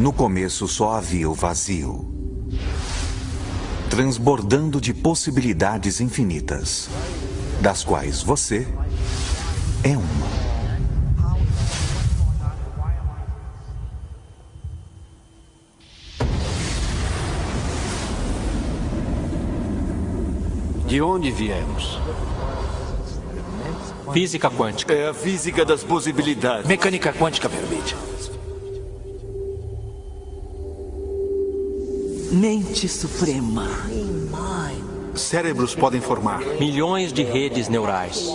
No começo só havia o vazio, transbordando de possibilidades infinitas, das quais você é uma. De onde viemos? Física quântica. É a física das possibilidades. Mecânica quântica permite. Mente suprema. Cérebros podem formar Milhões de redes neurais.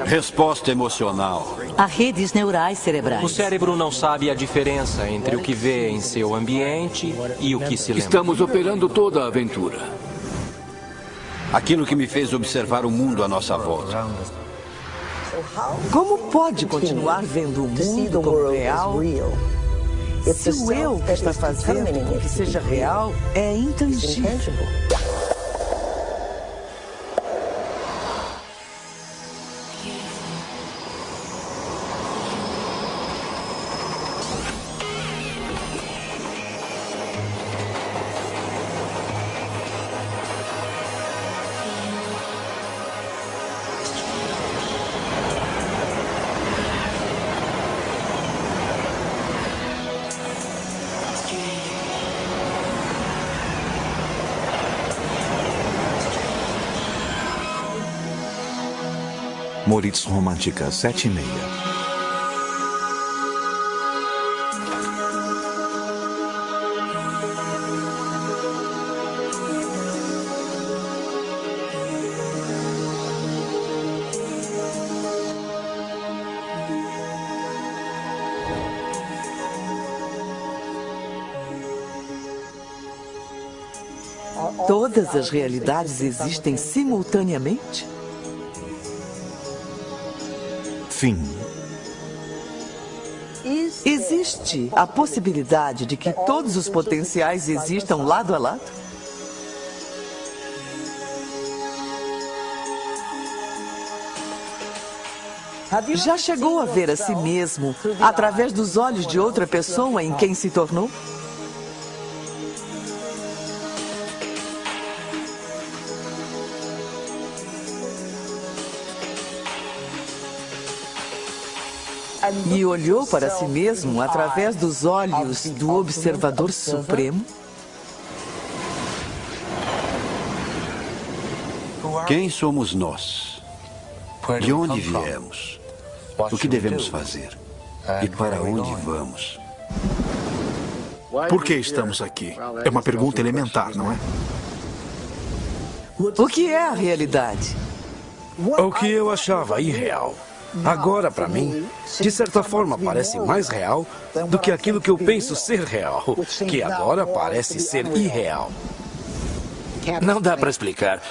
Resposta emocional. Há redes neurais cerebrais. O cérebro não sabe a diferença entre o que vê em seu ambiente e o que se lembra. Estamos operando toda a aventura. Aquilo que me fez observar o mundo à nossa volta. Como pode continuar vendo o mundo como real se o eu que está fazendo com que seja real é intangível? Moritz Romântica 7:30. Todas as realidades existem simultaneamente? Fim. Existe a possibilidade de que todos os potenciais existam lado a lado? Já chegou a ver a si mesmo através dos olhos de outra pessoa em quem se tornou? E olhou para si mesmo através dos olhos do Observador Supremo? Quem somos nós? De onde viemos? O que devemos fazer? E para onde vamos? Por que estamos aqui? É uma pergunta elementar, não é? O que é a realidade? O que eu achava irreal. Agora, para mim, de certa forma parece mais real do que aquilo que eu penso ser real, que agora parece ser irreal. Não dá para explicar.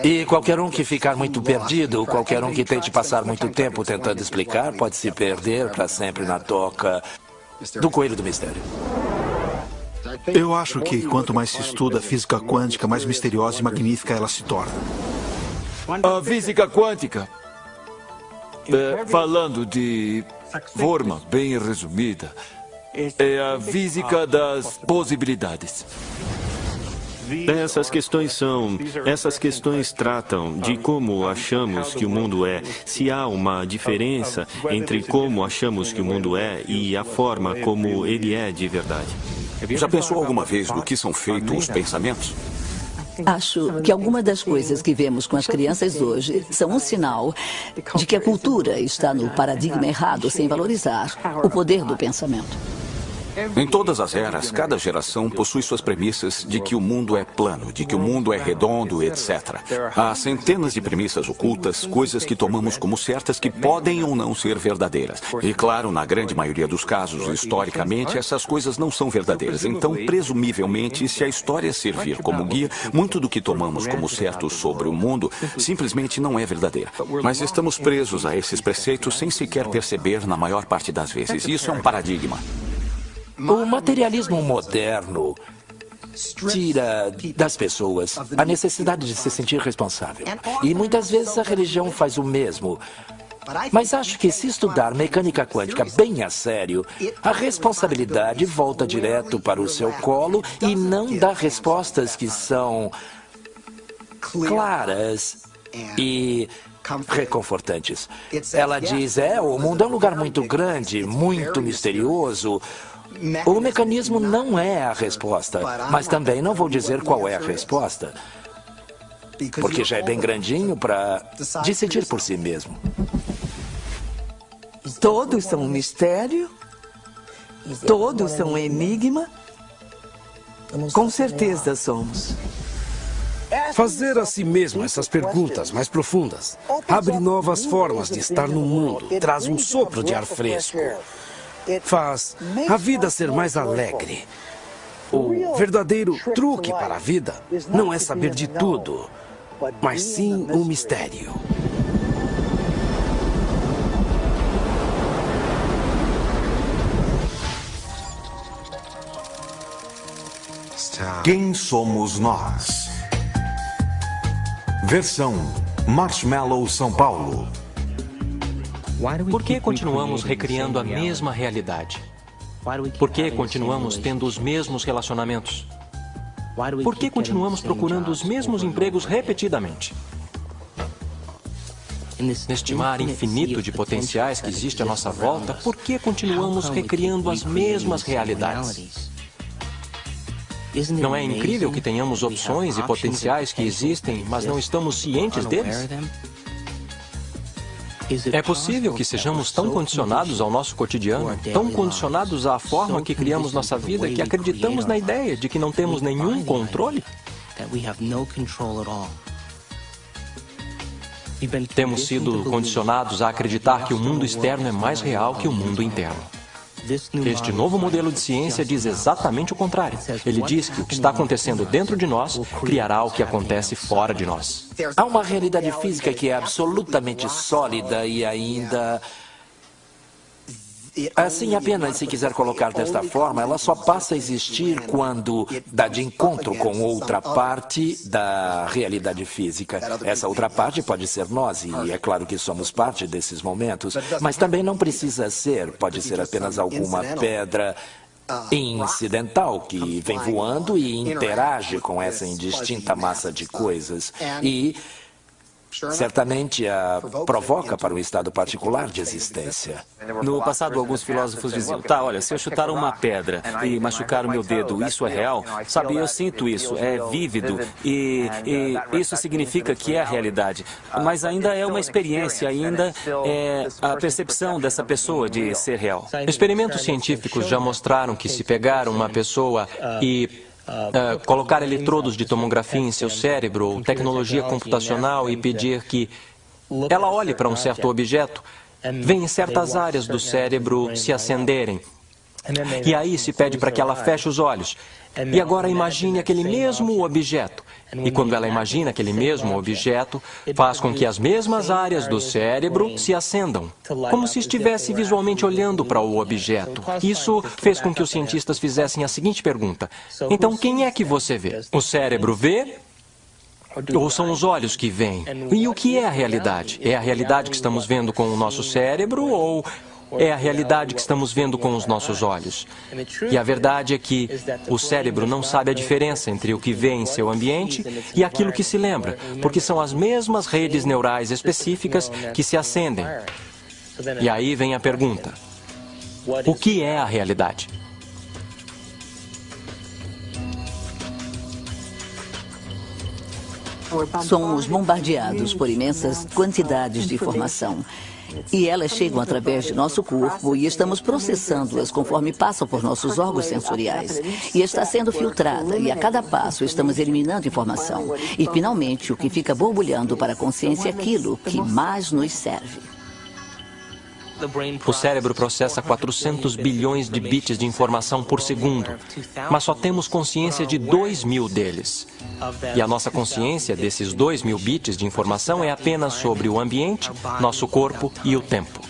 E qualquer um que ficar muito perdido, qualquer um que tente passar muito tempo tentando explicar, pode se perder para sempre na toca do coelho do mistério. Eu acho que quanto mais se estuda a física quântica, mais misteriosa e magnífica ela se torna. A física quântica. Falando de forma bem resumida, é a física das possibilidades. Essas questões tratam de como achamos que o mundo é, se há uma diferença entre como achamos que o mundo é e a forma como ele é de verdade. Já pensou alguma vez do que são feitos os pensamentos? Acho que algumas das coisas que vemos com as crianças hoje são um sinal de que a cultura está no paradigma errado, sem valorizar o poder do pensamento. Em todas as eras, cada geração possui suas premissas de que o mundo é plano, de que o mundo é redondo, etc. Há centenas de premissas ocultas, coisas que tomamos como certas que podem ou não ser verdadeiras. E claro, na grande maioria dos casos, historicamente, essas coisas não são verdadeiras. Então, presumivelmente, se a história servir como guia, muito do que tomamos como certo sobre o mundo simplesmente não é verdadeira. Mas estamos presos a esses preceitos sem sequer perceber na maior parte das vezes. Isso é um paradigma. O materialismo moderno tira das pessoas a necessidade de se sentir responsável. E muitas vezes a religião faz o mesmo. Mas acho que se estudar mecânica quântica bem a sério, a responsabilidade volta direto para o seu colo e não dá respostas que são claras e reconfortantes. Ela diz, o mundo é um lugar muito grande, muito misterioso. O mecanismo não é a resposta, mas também não vou dizer qual é a resposta, porque já é bem grandinho para decidir por si mesmo. Todos são um mistério? Todos são um enigma? Com certeza somos. Fazer a si mesmo essas perguntas mais profundas abre novas formas de estar no mundo, traz um sopro de ar fresco, faz a vida ser mais alegre. O verdadeiro truque para a vida não é saber de tudo, mas sim um mistério. Quem somos nós? Versão Marshmallow São Paulo. Por que continuamos recriando a mesma realidade? Por que continuamos tendo os mesmos relacionamentos? Por que continuamos procurando os mesmos empregos repetidamente? Neste mar infinito de potenciais que existe à nossa volta, por que continuamos recriando as mesmas realidades? Não é incrível que tenhamos opções e potenciais que existem, mas não estamos cientes deles? É possível que sejamos tão condicionados ao nosso cotidiano, tão condicionados à forma que criamos nossa vida, que acreditamos na ideia de que não temos nenhum controle? Temos sido condicionados a acreditar que o mundo externo é mais real que o mundo interno. Este novo modelo de ciência diz exatamente o contrário. Ele diz que o que está acontecendo dentro de nós criará o que acontece fora de nós. Há uma realidade física que é absolutamente sólida e ainda... Assim, apenas se quiser colocar desta forma, ela só passa a existir quando dá de encontro com outra parte da realidade física. Essa outra parte pode ser nós, e é claro que somos parte desses momentos, mas também não precisa ser, pode ser apenas alguma pedra incidental que vem voando e interage com essa indistinta massa de coisas. E certamente a provoca para um estado particular de existência. No passado, alguns filósofos diziam, olha, se eu chutar uma pedra e machucar o meu dedo, isso é real? Sabe, eu sinto isso, é vívido e isso significa que é a realidade. Mas ainda é uma experiência, ainda é a percepção dessa pessoa de ser real. Experimentos científicos já mostraram que se pegar uma pessoa e colocar eletrodos de tomografia em seu cérebro ou tecnologia computacional e pedir que ela olhe para um certo objeto, vem certas áreas do cérebro se acenderem. E aí se pede para que ela feche os olhos. E agora imagine aquele mesmo objeto. E quando ela imagina aquele mesmo objeto, faz com que as mesmas áreas do cérebro se acendam, como se estivesse visualmente olhando para o objeto. Isso fez com que os cientistas fizessem a seguinte pergunta: então, quem é que você vê? O cérebro vê? Ou são os olhos que veem? E o que é a realidade? É a realidade que estamos vendo com o nosso cérebro ou é a realidade que estamos vendo com os nossos olhos? E a verdade é que o cérebro não sabe a diferença entre o que vê em seu ambiente e aquilo que se lembra, porque são as mesmas redes neurais específicas que se acendem. E aí vem a pergunta: o que é a realidade? Somos bombardeados por imensas quantidades de informação. E elas chegam através de nosso corpo e estamos processando-as conforme passam por nossos órgãos sensoriais. E está sendo filtrada e a cada passo estamos eliminando informação. E finalmente o que fica borbulhando para a consciência é aquilo que mais nos serve. O cérebro processa 400 bilhões de bits de informação por segundo, mas só temos consciência de 2.000 deles. E a nossa consciência desses 2.000 bits de informação é apenas sobre o ambiente, nosso corpo e o tempo.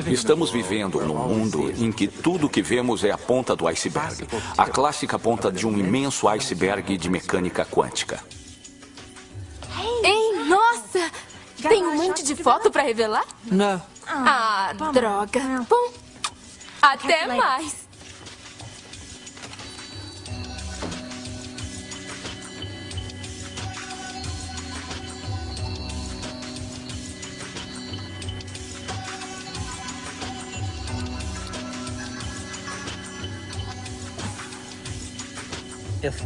Estamos vivendo num mundo em que tudo que vemos é a ponta do iceberg. A clássica ponta de um imenso iceberg de mecânica quântica. Ei, nossa! Tem um monte de foto para revelar? Não. Ah, droga. Bom, até mais.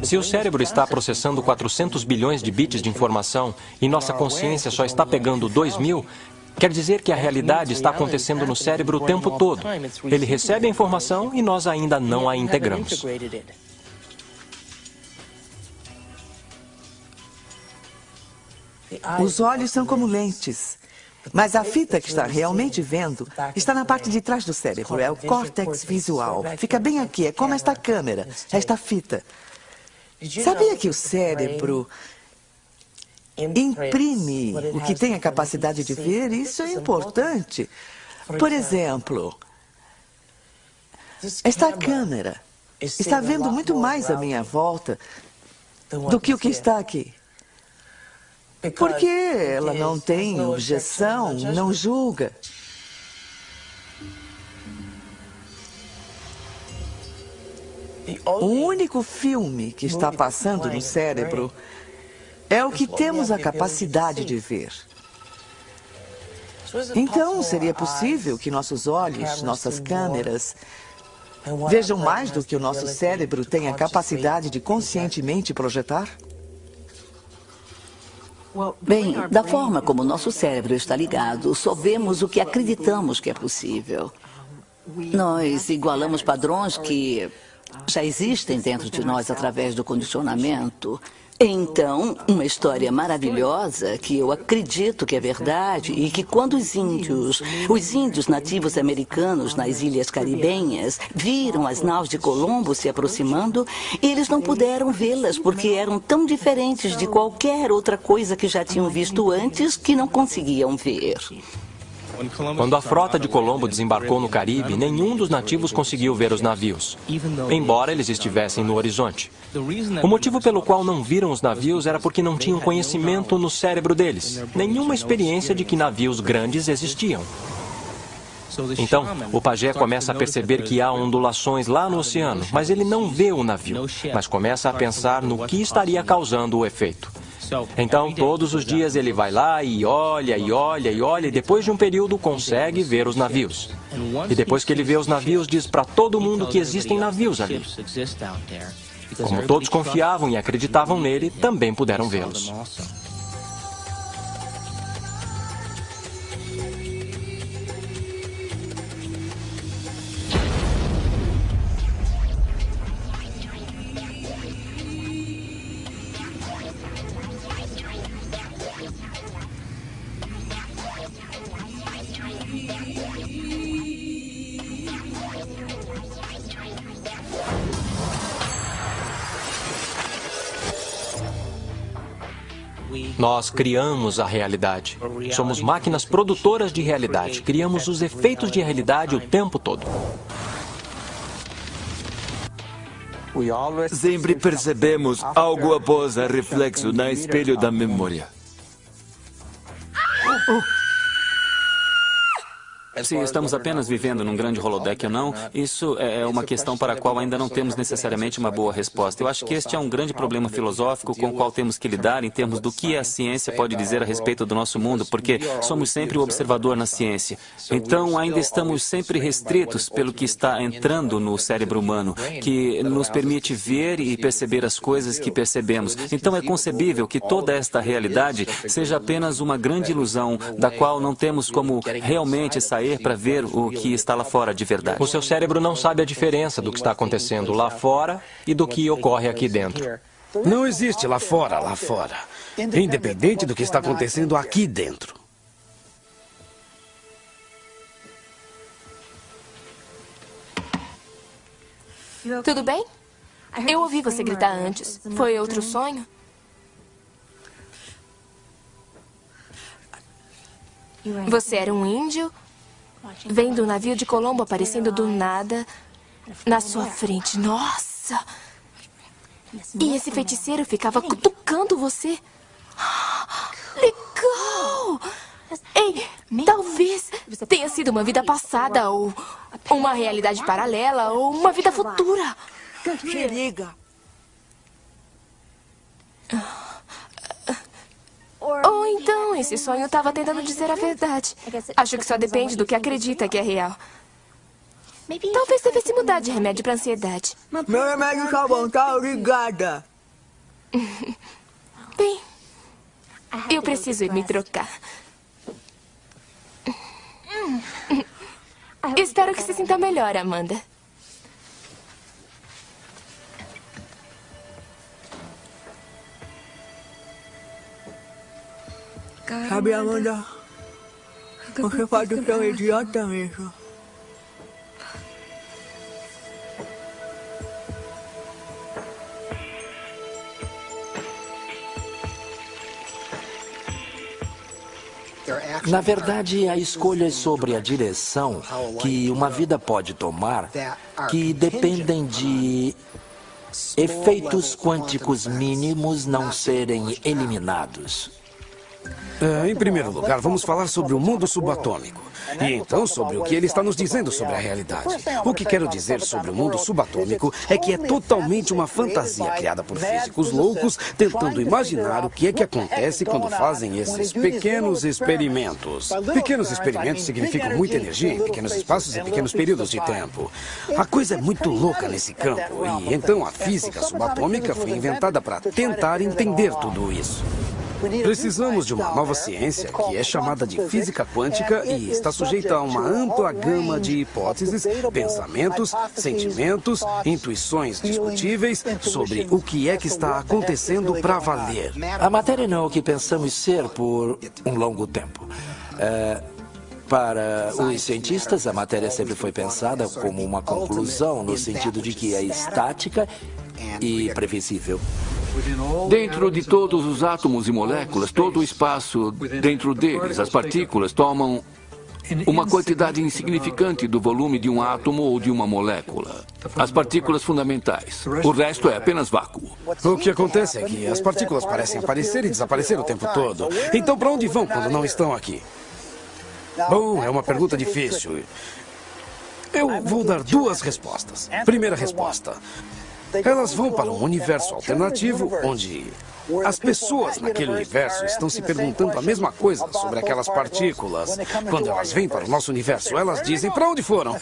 Se o cérebro está processando 400 bilhões de bits de informação e nossa consciência só está pegando 2.000, quer dizer que a realidade está acontecendo no cérebro o tempo todo. Ele recebe a informação e nós ainda não a integramos. Os olhos são como lentes. Mas a fita que está realmente vendo está na parte de trás do cérebro. É o córtex visual. Fica bem aqui. É como esta câmera, esta fita. Sabia que o cérebro imprime o que tem a capacidade de ver? Isso é importante. Por exemplo, esta câmera está vendo muito mais à minha volta do que o que está aqui. Porque ela não tem objeção, não julga. O único filme que está passando no cérebro é o que temos a capacidade de ver. Então, seria possível que nossos olhos, nossas câmeras, vejam mais do que o nosso cérebro tem a capacidade de conscientemente projetar? Bem, da forma como o nosso cérebro está ligado, só vemos o que acreditamos que é possível. Nós igualamos padrões que já existem dentro de nós através do condicionamento. Então, uma história maravilhosa que eu acredito que é verdade e que quando os índios nativos americanos nas ilhas caribenhas viram as naus de Colombo se aproximando, eles não puderam vê-las porque eram tão diferentes de qualquer outra coisa que já tinham visto antes que não conseguiam ver. Quando a frota de Colombo desembarcou no Caribe, nenhum dos nativos conseguiu ver os navios, embora eles estivessem no horizonte. O motivo pelo qual não viram os navios era porque não tinham conhecimento no cérebro deles, nenhuma experiência de que navios grandes existiam. Então, o pajé começa a perceber que há ondulações lá no oceano, mas ele não vê o navio, mas começa a pensar no que estaria causando o efeito. Então, todos os dias ele vai lá e olha, e olha, e olha, e depois de um período consegue ver os navios. E depois que ele vê os navios, diz para todo mundo que existem navios ali. Como todos confiavam e acreditavam nele, também puderam vê-los. Nós criamos a realidade. Somos máquinas produtoras de realidade. Criamos os efeitos de realidade o tempo todo. Sempre percebemos algo após o reflexo no espelho da memória. Se estamos apenas vivendo num grande holodeck ou não, isso é uma questão para a qual ainda não temos necessariamente uma boa resposta. Eu acho que este é um grande problema filosófico com o qual temos que lidar em termos do que a ciência pode dizer a respeito do nosso mundo, porque somos sempre o observador na ciência. Então, ainda estamos sempre restritos pelo que está entrando no cérebro humano, que nos permite ver e perceber as coisas que percebemos. Então, é concebível que toda esta realidade seja apenas uma grande ilusão, da qual não temos como realmente sair para ver o que está lá fora de verdade. O seu cérebro não sabe a diferença do que está acontecendo lá fora e do que ocorre aqui dentro. Não existe lá fora, independente do que está acontecendo aqui dentro. Tudo bem? Eu ouvi você gritar antes. Foi outro sonho? Você era um índio vendo um navio de Colombo aparecendo do nada na sua frente. Nossa! E esse feiticeiro ficava cutucando você. Legal! Ei, talvez tenha sido uma vida passada, ou uma realidade paralela, ou uma vida futura. Se liga. Ou então esse sonho estava tentando dizer a verdade. Acho que só depende do que acredita que é real. Talvez devesse mudar de remédio para ansiedade. Meu remédio tá bom, tá? Obrigada. Bem, eu preciso ir me trocar. Espero que se sinta melhor, Amanda. Sabe, Amanda, você pode ser um idiota mesmo. Na verdade, há escolhas sobre a direção que uma vida pode tomar que dependem de efeitos quânticos mínimos não serem eliminados. Em primeiro lugar, vamos falar sobre o mundo subatômico. E então sobre o que ele está nos dizendo sobre a realidade. O que quero dizer sobre o mundo subatômico é que é totalmente uma fantasia criada por físicos loucos tentando imaginar o que é que acontece quando fazem esses pequenos experimentos. Pequenos experimentos significam muita energia em pequenos espaços e pequenos períodos de tempo. A coisa é muito louca nesse campo e então a física subatômica foi inventada para tentar entender tudo isso. Precisamos de uma nova ciência que é chamada de física quântica e está sujeita a uma ampla gama de hipóteses, pensamentos, sentimentos, intuições discutíveis sobre o que é que está acontecendo para valer. A matéria não é o que pensamos ser por um longo tempo. Para os cientistas, a matéria sempre foi pensada como uma conclusão, no sentido de que é estática e previsível. Dentro de todos os átomos e moléculas, todo o espaço dentro deles, as partículas tomam uma quantidade insignificante do volume de um átomo ou de uma molécula. As partículas fundamentais. O resto é apenas vácuo. O que acontece é que as partículas parecem aparecer e desaparecer o tempo todo. Então, para onde vão quando não estão aqui? Bom, é uma pergunta difícil. Eu vou dar duas respostas. Primeira resposta. Elas vão para um universo alternativo onde as pessoas naquele universo estão se perguntando a mesma coisa sobre aquelas partículas. Quando elas vêm para o nosso universo, elas dizem para onde foram.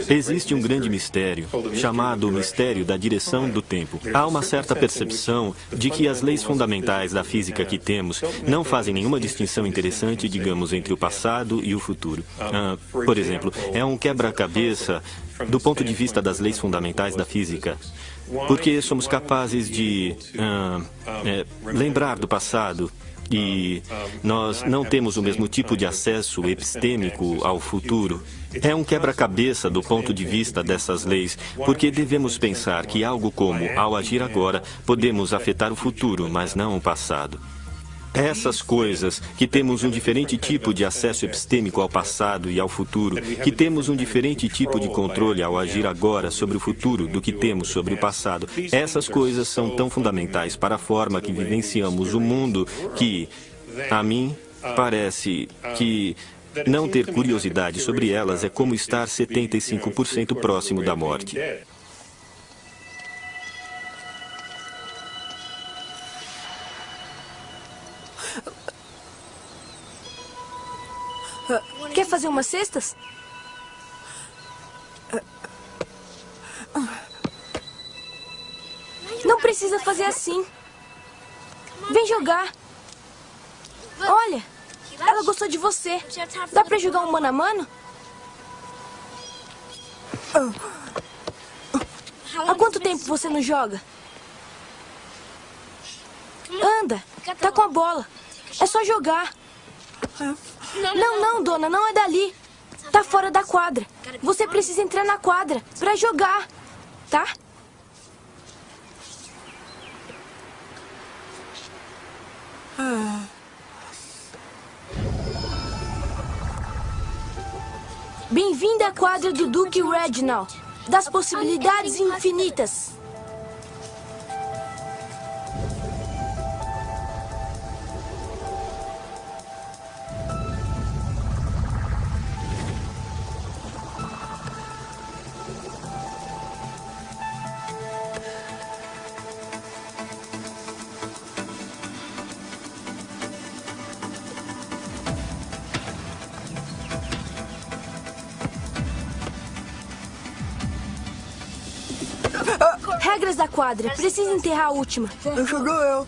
Existe um grande mistério, chamado o mistério da direção do tempo. Há uma certa percepção de que as leis fundamentais da física que temos não fazem nenhuma distinção interessante, digamos, entre o passado e o futuro. Por exemplo, é um quebra-cabeça do ponto de vista das leis fundamentais da física. Porque somos capazes de lembrar do passado e nós não temos o mesmo tipo de acesso epistêmico ao futuro. É um quebra-cabeça do ponto de vista dessas leis, porque devemos pensar que algo como, ao agir agora, podemos afetar o futuro, mas não o passado. Essas coisas, que temos um diferente tipo de acesso epistêmico ao passado e ao futuro, que temos um diferente tipo de controle ao agir agora sobre o futuro do que temos sobre o passado, essas coisas são tão fundamentais para a forma que vivenciamos o mundo que, a mim, parece que não ter curiosidade sobre elas é como estar 75% próximo da morte. Quer fazer umas cestas? Não precisa fazer assim. Vem jogar. Olha, ela gostou de você. Dá pra jogar um mano a mano? Há quanto tempo você não joga? Anda, tá com a bola. É só jogar. Não, dona, não é dali. Tá fora da quadra. Você precisa entrar na quadra pra jogar, tá? Bem-vindo à quadra do Duque Reginald, das possibilidades infinitas. Regras da quadra. Precisa enterrar a última. Jogou eu.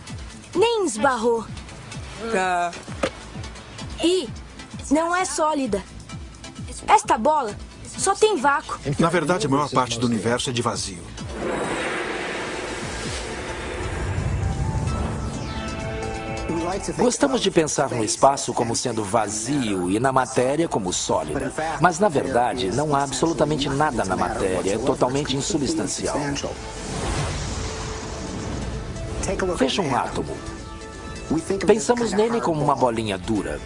Nem esbarrou. Tá. E não é sólida. Esta bola só tem vácuo. Na verdade, a maior parte do universo é de vazio. Gostamos de pensar no espaço como sendo vazio e na matéria como sólida. Mas, na verdade, não há absolutamente nada na matéria. É totalmente insubstancial. Veja um átomo. Pensamos nele como uma bolinha dura.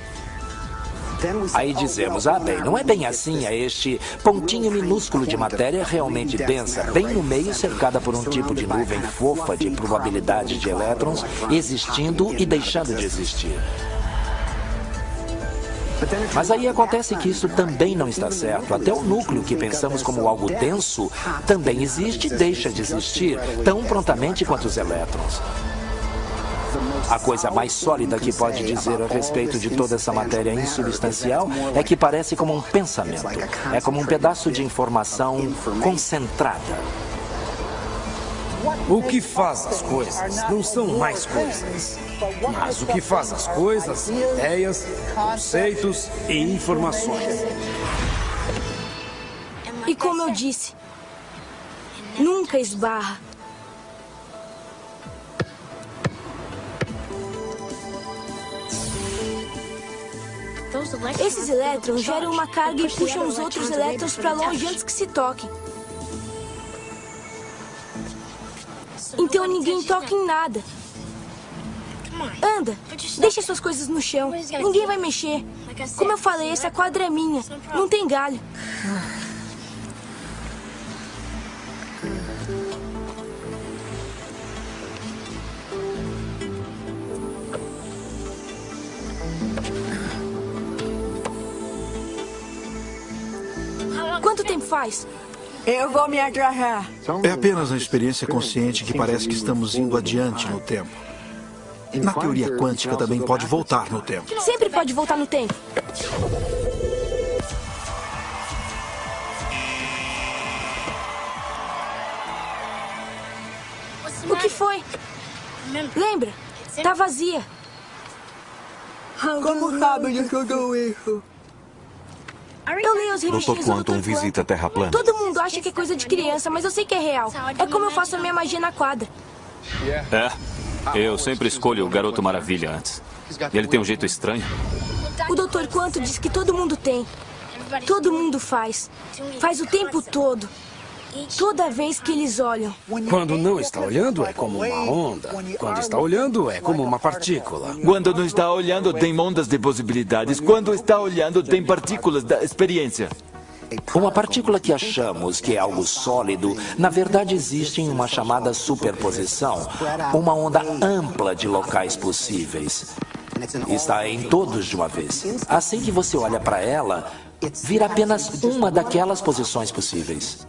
Aí dizemos, bem, não é bem assim, é este pontinho minúsculo de matéria realmente densa, bem no meio, cercada por um tipo de nuvem fofa de probabilidade de elétrons existindo e deixando de existir. Mas aí acontece que isso também não está certo. Até o núcleo, que pensamos como algo denso, também existe e deixa de existir, tão prontamente quanto os elétrons. A coisa mais sólida que pode dizer a respeito de toda essa matéria insubstancial é que parece como um pensamento. É como um pedaço de informação concentrada. O que faz as coisas não são mais coisas, mas o que faz as coisas são ideias, conceitos e informações. E como eu disse, nunca esbarra. Esses elétrons geram uma carga e puxam os outros elétrons para longe antes que se toquem. Então ninguém toca em nada. Anda, deixa suas coisas no chão. Ninguém vai mexer. Como eu falei, essa quadra é minha. Não tem galho. Quanto tempo faz? Eu vou me agarrar. É apenas na experiência consciente que parece que estamos indo adiante no tempo. Na teoria quântica também pode voltar no tempo. Sempre pode voltar no tempo. O que foi? Lembra? Tá vazia. Como sabe de tudo isso? Eu leio os Dr. revistinhas Quantum visita a Terra plana. Todo mundo acha que é coisa de criança, mas eu sei que é real. É como eu faço a minha magia na quadra. Eu sempre escolho o Garoto Maravilha antes. Ele tem um jeito estranho. O Dr. Quantum diz que todo mundo tem. Todo mundo faz. Faz o tempo todo. Toda vez que eles olham. Quando não está olhando, é como uma onda. Quando está olhando, é como uma partícula. Quando não está olhando, tem ondas de possibilidades. Quando está olhando, tem partículas da experiência. Uma partícula que achamos que é algo sólido, na verdade existe em uma chamada superposição, uma onda ampla de locais possíveis. Está em todos de uma vez. Assim que você olha para ela, vira apenas uma daquelas posições possíveis.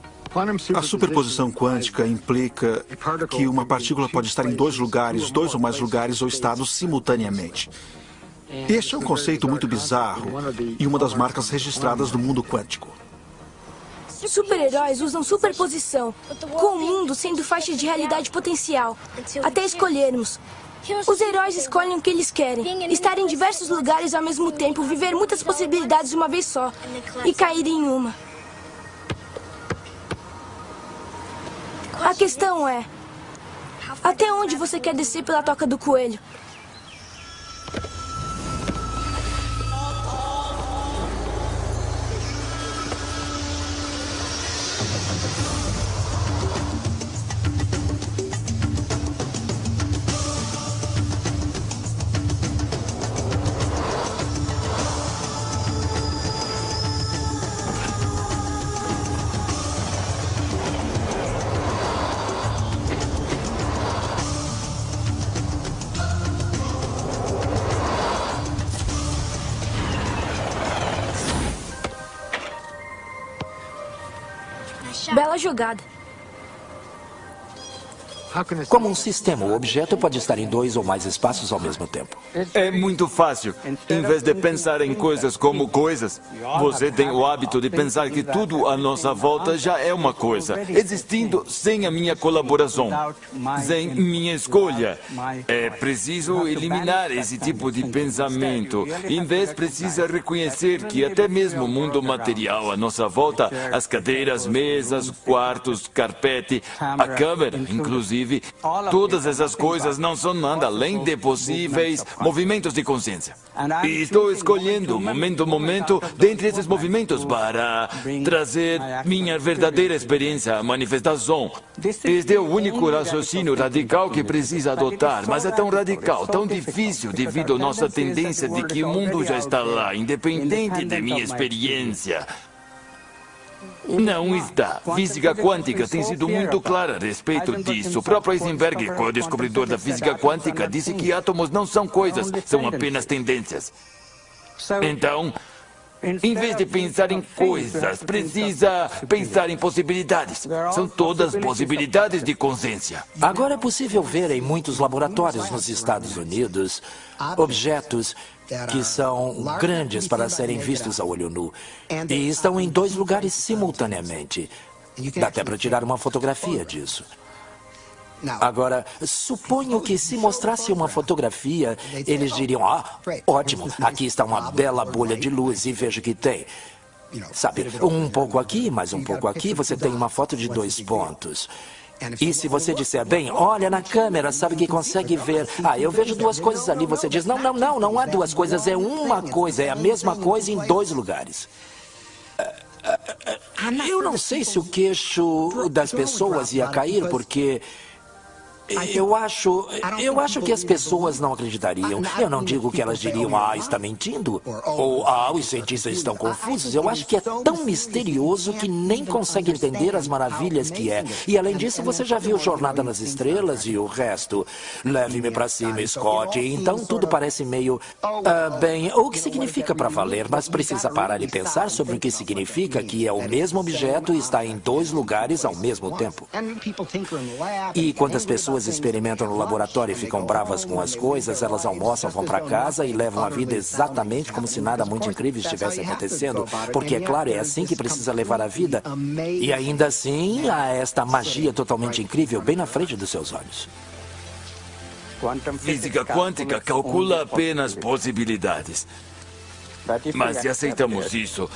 A superposição quântica implica que uma partícula pode estar em dois lugares, dois ou mais lugares ou estados simultaneamente. Este é um conceito muito bizarro e uma das marcas registradas do mundo quântico. Super-heróis usam superposição, com o mundo sendo faixa de realidade potencial, até escolhermos. Os heróis escolhem o que eles querem, estar em diversos lugares ao mesmo tempo, viver muitas possibilidades de uma vez só e cair em uma. A questão é, até onde você quer descer pela toca do coelho? Bela jogada. Como um sistema, o objeto pode estar em 2 ou mais espaços ao mesmo tempo. É muito fácil. Em vez de pensar em coisas como coisas, você tem o hábito de pensar que tudo à nossa volta já é uma coisa, existindo sem a minha colaboração, sem minha escolha. É preciso eliminar esse tipo de pensamento. Em vez, precisa reconhecer que até mesmo o mundo material à nossa volta, as cadeiras, mesas, quartos, carpete, a câmera, inclusive, todas essas coisas não são nada além de possíveis movimentos de consciência. E estou escolhendo, momento a momento, dentre esses movimentos para trazer minha verdadeira experiência à manifestação. Este é o único raciocínio radical que precisa adotar, mas é tão radical, tão difícil devido à nossa tendência de que o mundo já está lá, independente de minha experiência. Não está. Física quântica tem sido muito clara a respeito disso. O próprio Heisenberg, o descobridor da física quântica, disse que átomos não são coisas, são apenas tendências. Então, em vez de pensar em coisas, precisa pensar em possibilidades. São todas possibilidades de consciência. Agora é possível ver em muitos laboratórios nos Estados Unidos objetos que são grandes para serem vistos a olho nu e estão em 2 lugares simultaneamente. Dá até para tirar uma fotografia disso. Agora, suponho que se mostrasse uma fotografia, eles diriam, ótimo, aqui está uma bela bolha de luz e veja que tem. Sabe, um pouco aqui, mais um pouco aqui, você tem uma foto de 2 pontos. E se você disser, bem, olha na câmera, sabe que consegue ver. Eu vejo 2 coisas ali. Você diz, não há 2 coisas, é uma coisa, é a mesma coisa em 2 lugares. Eu não sei se o queixo das pessoas ia cair, porque eu acho que as pessoas não acreditariam. Eu não digo que elas diriam, está mentindo. Ou, os cientistas estão confusos. Eu acho que é tão misterioso que nem consegue entender as maravilhas que é. E além disso, você já viu Jornada nas Estrelas e o resto. Leve-me para cima, Scott. Então tudo parece meio... bem, o que significa para valer, mas precisa parar e pensar sobre o que significa que é o mesmo objeto e está em 2 lugares ao mesmo tempo. E quantas pessoas experimentam no laboratório e ficam bravas com as coisas, elas almoçam, vão para casa e levam a vida exatamente como se nada muito incrível estivesse acontecendo, porque, é claro, é assim que precisa levar a vida. E ainda assim, há esta magia totalmente incrível bem na frente dos seus olhos. Física quântica calcula apenas possibilidades. Mas se aceitamos isso,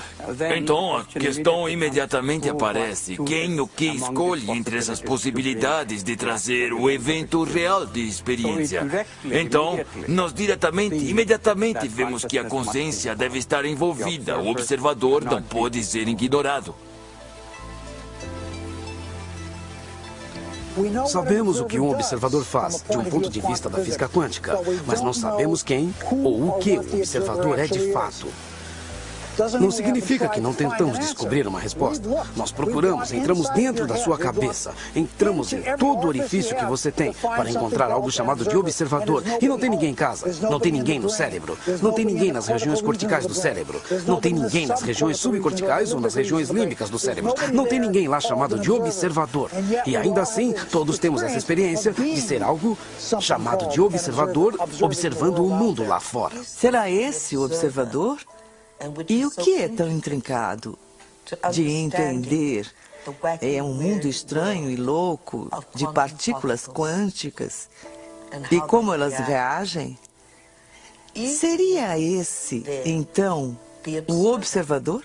então a questão imediatamente aparece. Quem o que escolhe entre essas possibilidades de trazer o evento real de experiência? Então, nós imediatamente vemos que a consciência deve estar envolvida. O observador não pode ser ignorado. Sabemos o que um observador faz, de um ponto de vista da física quântica, mas não sabemos quem ou o que o observador é de fato. Não significa que não tentamos descobrir uma resposta. Nós procuramos, entramos dentro da sua cabeça, entramos em todo orifício que você tem para encontrar algo chamado de observador. E não tem ninguém em casa, não tem ninguém no cérebro, não tem ninguém nas regiões corticais do cérebro, não tem ninguém nas regiões subcorticais ou nas regiões límbicas do cérebro. Não tem ninguém lá chamado de observador. E ainda assim, todos temos essa experiência de ser algo chamado de observador, observando o mundo lá fora. Será esse o observador? E o que é tão intrincado de entender? É um mundo estranho e louco de partículas quânticas e como elas reagem? Seria esse, então, o observador?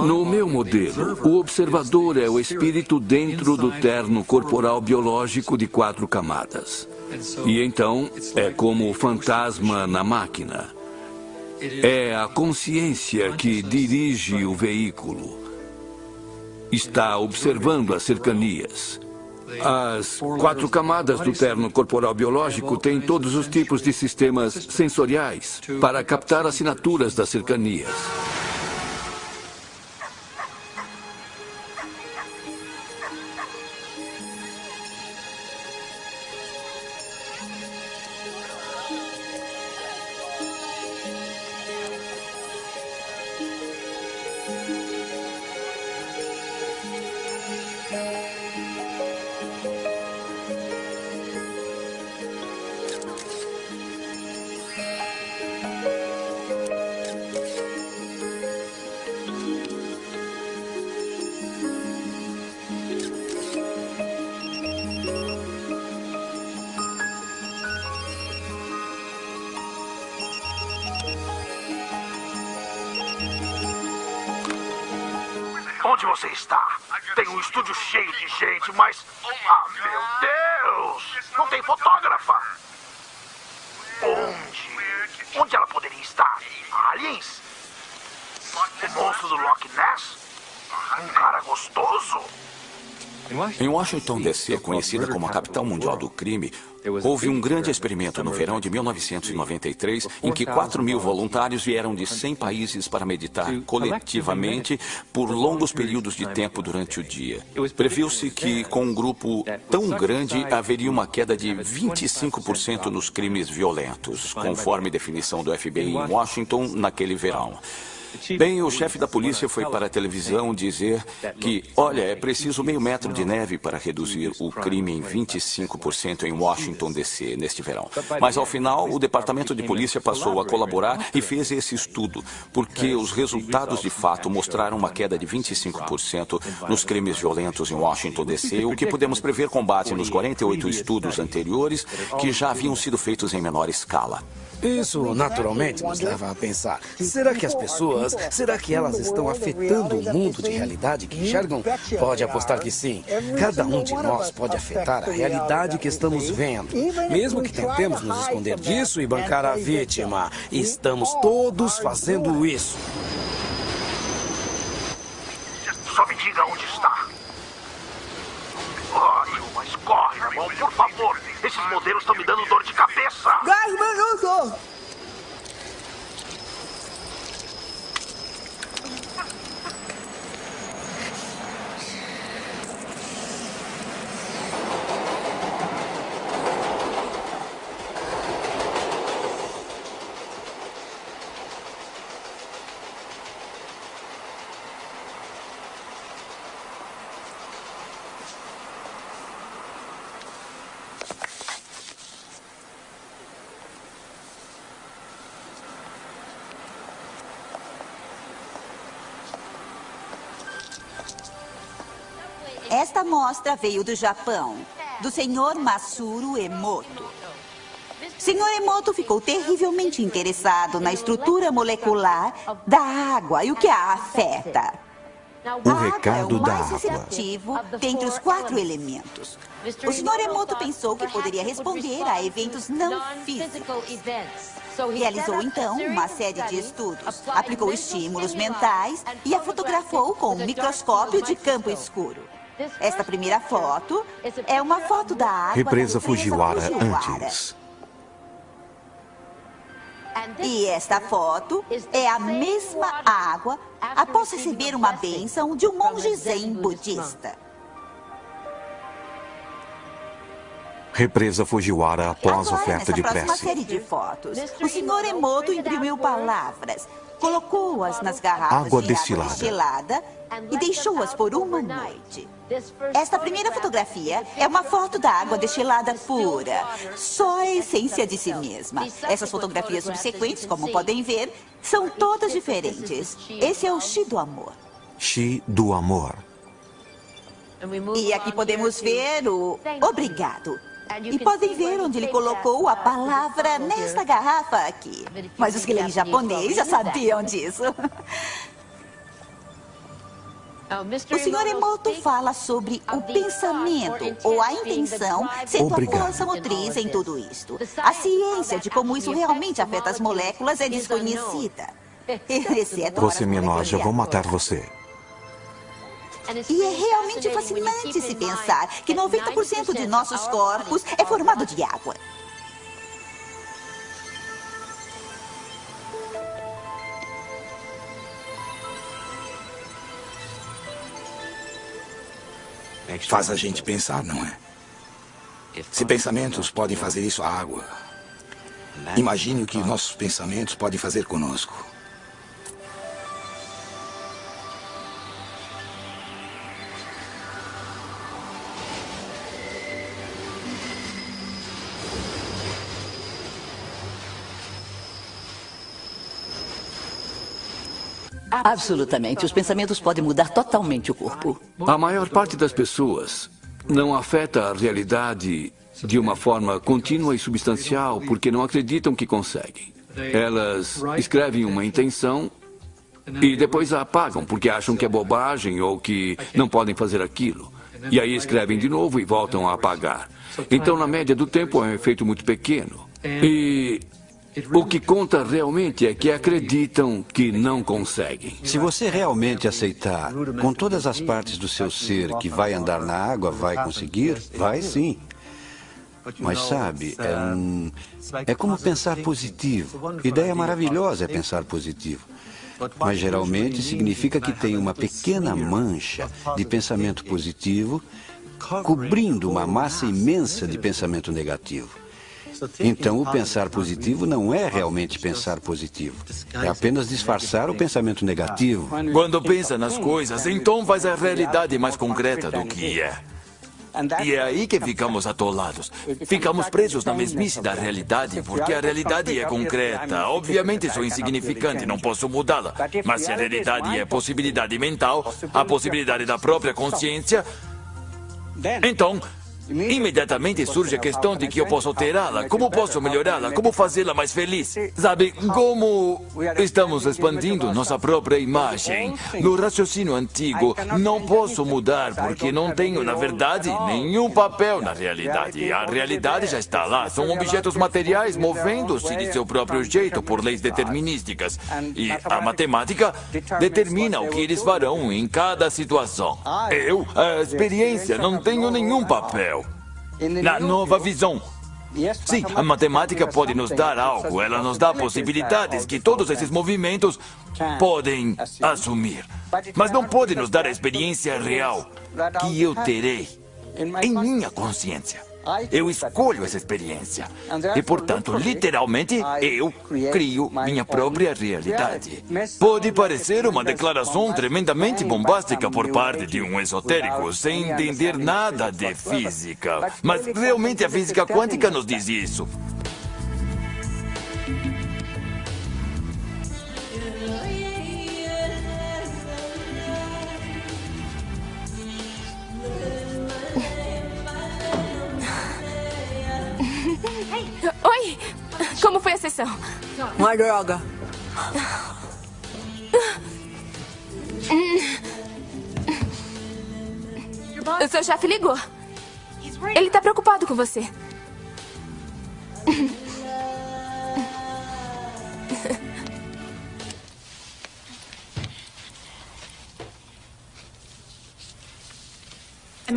No meu modelo, o observador é o espírito dentro do terno corporal biológico de 4 camadas. E então, é como o fantasma na máquina. É a consciência que dirige o veículo. Está observando as cercanias. As 4 camadas do terno corporal biológico têm todos os tipos de sistemas sensoriais para captar assinaturas das cercanias. Onde você está? Tem um estúdio cheio de gente, mas... Ah, meu Deus! Não tem fotógrafa! Onde ela poderia estar? Aliens? O monstro do Loch Ness? Um cara gostoso? Em Washington, D.C., conhecida como a capital mundial do crime, houve um grande experimento no verão de 1993, em que 4.000 voluntários vieram de 100 países para meditar coletivamente por longos períodos de tempo durante o dia. Previu-se que, com um grupo tão grande, haveria uma queda de 25% nos crimes violentos, conforme definição do FBI em Washington naquele verão. Bem, o chefe da polícia foi para a televisão dizer que, olha, é preciso meio metro de neve para reduzir o crime em 25% em Washington, D.C., neste verão. Mas, ao final, o departamento de polícia passou a colaborar e fez esse estudo, porque os resultados, de fato, mostraram uma queda de 25% nos crimes violentos em Washington, D.C., o que podemos prever com base nos 48 estudos anteriores que já haviam sido feitos em menor escala. Isso, naturalmente, nos leva a pensar. Será que elas estão afetando o mundo de realidade que enxergam? Pode apostar que sim. Cada um de nós pode afetar a realidade que estamos vendo. Mesmo que tentemos nos esconder disso e bancar a vítima. Estamos todos fazendo isso. Só me diga onde está. Ótimo, mas corre, meu irmão, por favor. Esses modelos estão me dando dor de cabeça. 10 minutos! Esta mostra veio do Japão, do Sr. Masaru Emoto. Sr. Emoto ficou terrivelmente interessado na estrutura molecular da água e o que a afeta. O recado da mais receptivo dentre os 4 elementos. O Sr. Emoto pensou que poderia responder a eventos não físicos. Realizou, então, uma série de estudos, aplicou estímulos mentais e a fotografou com um microscópio de campo escuro. Esta primeira foto é uma foto da água Represa da Fujiwara antes. E esta foto é a mesma água após receber uma bênção de um monge zen budista. Represa Fujiwara após Agora, oferta de nessa próxima prece. série de fotos, o Sr. Emoto imprimiu palavras, colocou-as nas garrafas Água de destilada. água destilada e deixou-as por uma noite. Esta primeira fotografia é uma foto da água destilada pura, só a essência de si mesma. Essas fotografias subsequentes, como podem ver, são todas diferentes. Esse é o Shi do amor. Shi do amor. E aqui podemos ver o obrigado. E podem ver onde ele colocou a palavra nesta garrafa aqui. Mas os que leem japonês já sabiam disso. O Sr. Emoto fala sobre o pensamento ou a intenção sendo Obrigado. a força motriz em tudo isto. A ciência de como isso realmente afeta as moléculas é desconhecida. Exceto Você para me as enoja, vou moléculas. matar você. E é realmente fascinante se pensar que 90% de nossos corpos é formado de água. Faz a gente pensar, não é? Se pensamentos podem fazer isso à água, imagine o que nossos pensamentos podem fazer conosco. Absolutamente. Os pensamentos podem mudar totalmente o corpo. A maior parte das pessoas não afeta a realidade de uma forma contínua e substancial porque não acreditam que conseguem. Elas escrevem uma intenção E depois a apagam porque acham que é bobagem ou que não podem fazer aquilo. E aí escrevem de novo e voltam a apagar. Então, na média do tempo, é um efeito muito pequeno. E o que conta realmente é que acreditam que não conseguem. Se você realmente aceitar, com todas as partes do seu ser, que vai andar na água, vai conseguir, vai sim. Mas sabe, é como pensar positivo. Ideia maravilhosa é pensar positivo. Mas geralmente significa que tem uma pequena mancha de pensamento positivo cobrindo uma massa imensa de pensamento negativo. Então, o pensar positivo não é realmente pensar positivo. É apenas disfarçar o pensamento negativo. Quando pensa nas coisas, então faz a realidade mais concreta do que é. E é aí que ficamos atolados. Ficamos presos na mesmice da realidade, porque a realidade é concreta. Obviamente sou insignificante, não posso mudá-la. Mas se a realidade é possibilidade mental, a possibilidade da própria consciência, então imediatamente surge a questão de que eu posso alterá-la, como posso melhorá-la, como fazê-la mais feliz. Sabe, como estamos expandindo nossa própria imagem. No raciocínio antigo, não posso mudar porque não tenho, na verdade, nenhum papel na realidade. A realidade já está lá, são objetos materiais movendo-se de seu próprio jeito por leis determinísticas. E a matemática determina o que eles farão em cada situação. Eu, a experiência, não tenho nenhum papel. Na nova visão. Sim, a matemática pode nos dar algo, ela nos dá possibilidades que todos esses movimentos podem assumir. Mas não pode nos dar a experiência real que eu terei em minha consciência. Eu escolho essa experiência. E, portanto, literalmente, eu crio minha própria realidade. Pode parecer uma declaração tremendamente bombástica por parte de um esotérico, sem entender nada de física. Mas realmente a física quântica nos diz isso. Oi! Como foi a sessão? Uma droga. O seu chefe ligou. Ele está preocupado com você.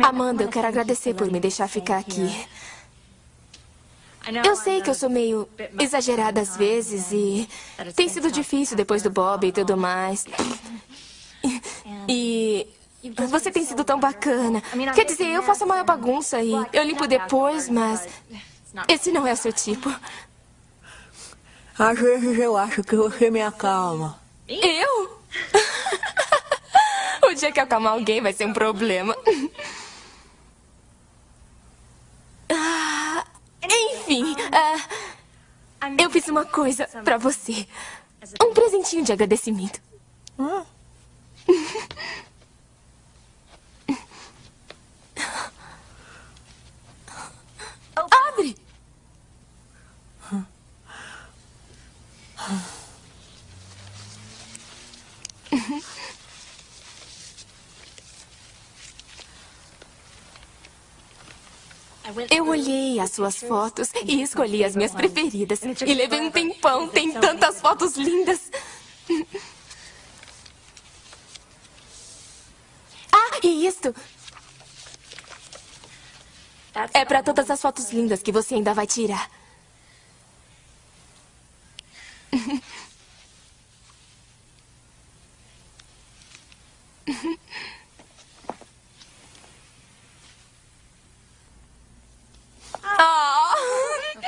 Amanda, eu quero agradecer por me deixar ficar aqui. Eu sei que eu sou meio exagerada às vezes e tem sido difícil depois do Bob e tudo mais. E você tem sido tão bacana. Quer dizer, eu faço a maior bagunça e eu limpo depois, mas esse não é o seu tipo. Às vezes eu acho que você me acalma. Eu? O dia que eu acalmar alguém vai ser um problema. Enfim, eu fiz uma coisa pra você. Um presentinho de agradecimento. Abre! Eu olhei as suas fotos e escolhi as minhas preferidas. E levei um tempão, tem tantas fotos lindas. Ah, e isto é para todas as fotos lindas que você ainda vai tirar.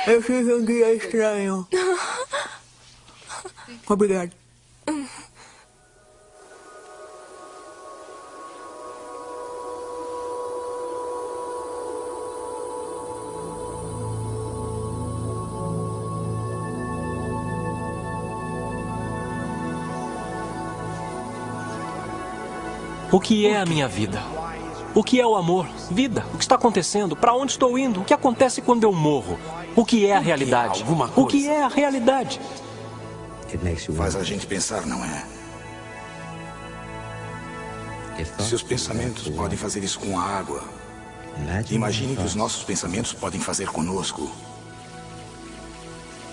Eu fiz um dia estranho. Obrigado. O que é a minha vida? O que é o amor? Vida? O que está acontecendo? Para onde estou indo? O que acontece quando eu morro? O que é a realidade? O que é a realidade? Faz a gente pensar, não é? Se os pensamentos podem fazer isso com a água, imagine que os nossos pensamentos podem fazer conosco.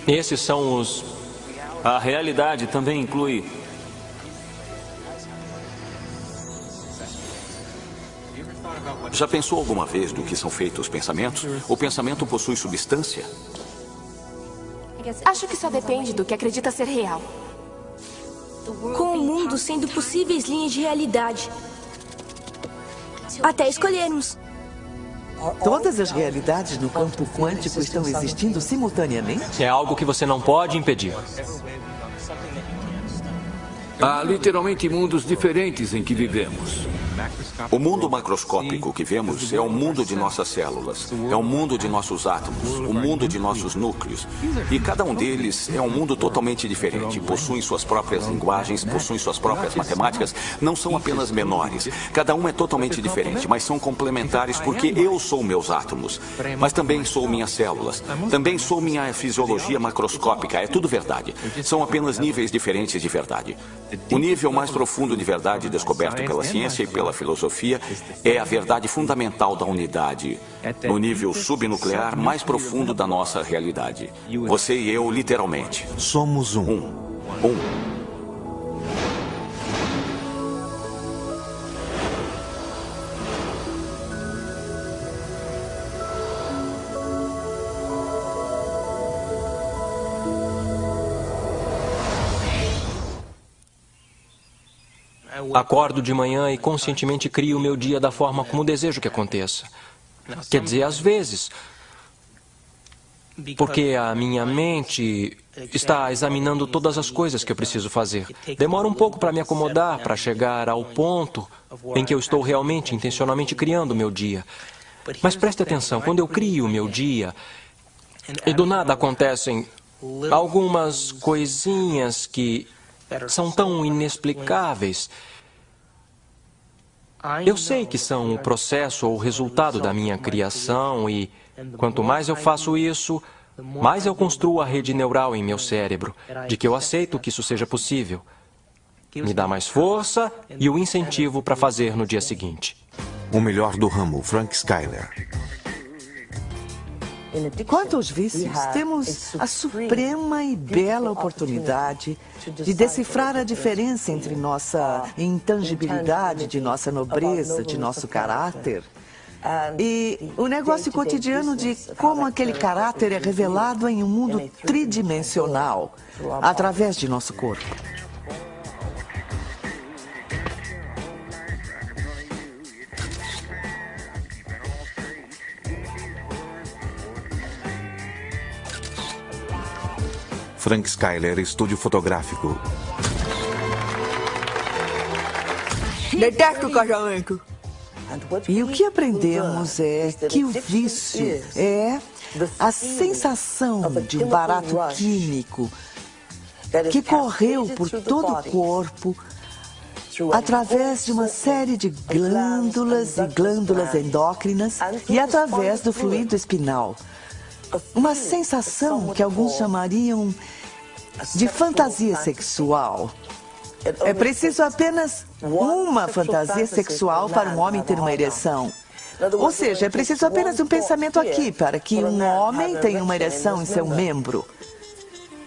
Esses são os... A realidade também inclui... Já pensou alguma vez do que são feitos os pensamentos? O pensamento possui substância? Acho que só depende do que acredita ser real. Com o mundo sendo possíveis linhas de realidade. Até escolhermos. Todas as realidades no campo quântico estão existindo simultaneamente? É algo que você não pode impedir. Há literalmente mundos diferentes em que vivemos. O mundo macroscópico que vemos é o mundo de nossas células, é o mundo de nossos átomos, o mundo de nossos núcleos. E cada um deles é um mundo totalmente diferente. Possuem suas próprias linguagens, possuem suas próprias matemáticas. Não são apenas menores. Cada um é totalmente diferente, mas são complementares porque eu sou meus átomos. Mas também sou minhas células. Também sou minha fisiologia macroscópica. É tudo verdade. São apenas níveis diferentes de verdade. O nível mais profundo de verdade descoberto pela ciência e pela filosofia é a verdade fundamental da unidade, no nível subnuclear mais profundo da nossa realidade. Você e eu, literalmente. Somos um. Acordo de manhã e conscientemente crio o meu dia da forma como desejo que aconteça. Quer dizer, às vezes, porque a minha mente está examinando todas as coisas que eu preciso fazer. Demora um pouco para me acomodar, para chegar ao ponto em que eu estou realmente, intencionalmente criando o meu dia. Mas preste atenção, quando eu crio o meu dia, e do nada acontecem algumas coisinhas que são tão inexplicáveis. Eu sei que são o processo ou o resultado da minha criação e, quanto mais eu faço isso, mais eu construo a rede neural em meu cérebro, de que eu aceito que isso seja possível. Me dá mais força e o incentivo para fazer no dia seguinte. O melhor do ramo, Frank Skyler. Quanto aos vícios, temos a suprema e bela oportunidade de decifrar a diferença entre nossa intangibilidade, de nossa nobreza, de nosso caráter, e o negócio cotidiano de como aquele caráter é revelado em um mundo tridimensional, através de nosso corpo. Frank Skyler, estúdio fotográfico. Detesto o casamento. E o que aprendemos é que o vício é a sensação de um barato químico que correu por todo o corpo através de uma série de glândulas e glândulas endócrinas e através do fluido espinal. Uma sensação que alguns chamariam de fantasia sexual. É preciso apenas uma fantasia sexual para um homem ter uma ereção. Ou seja, é preciso apenas um pensamento aqui para que um homem tenha uma ereção em seu membro.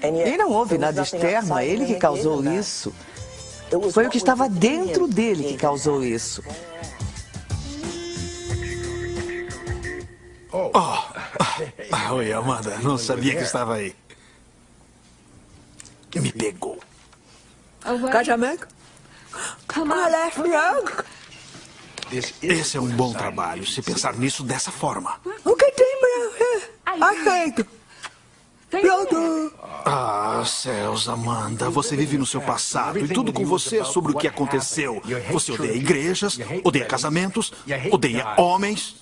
E não houve nada externo a ele que causou isso. Foi o que estava dentro dele que causou isso. Oi, Amanda. Não sabia que estava aí. Me pegou. Casamento? Esse é um bom trabalho, se pensar nisso dessa forma. O que tem para aceito? Ah, céus, Amanda, você vive no seu passado e tudo com você é sobre o que aconteceu. Você odeia igrejas, odeia casamentos, odeia homens.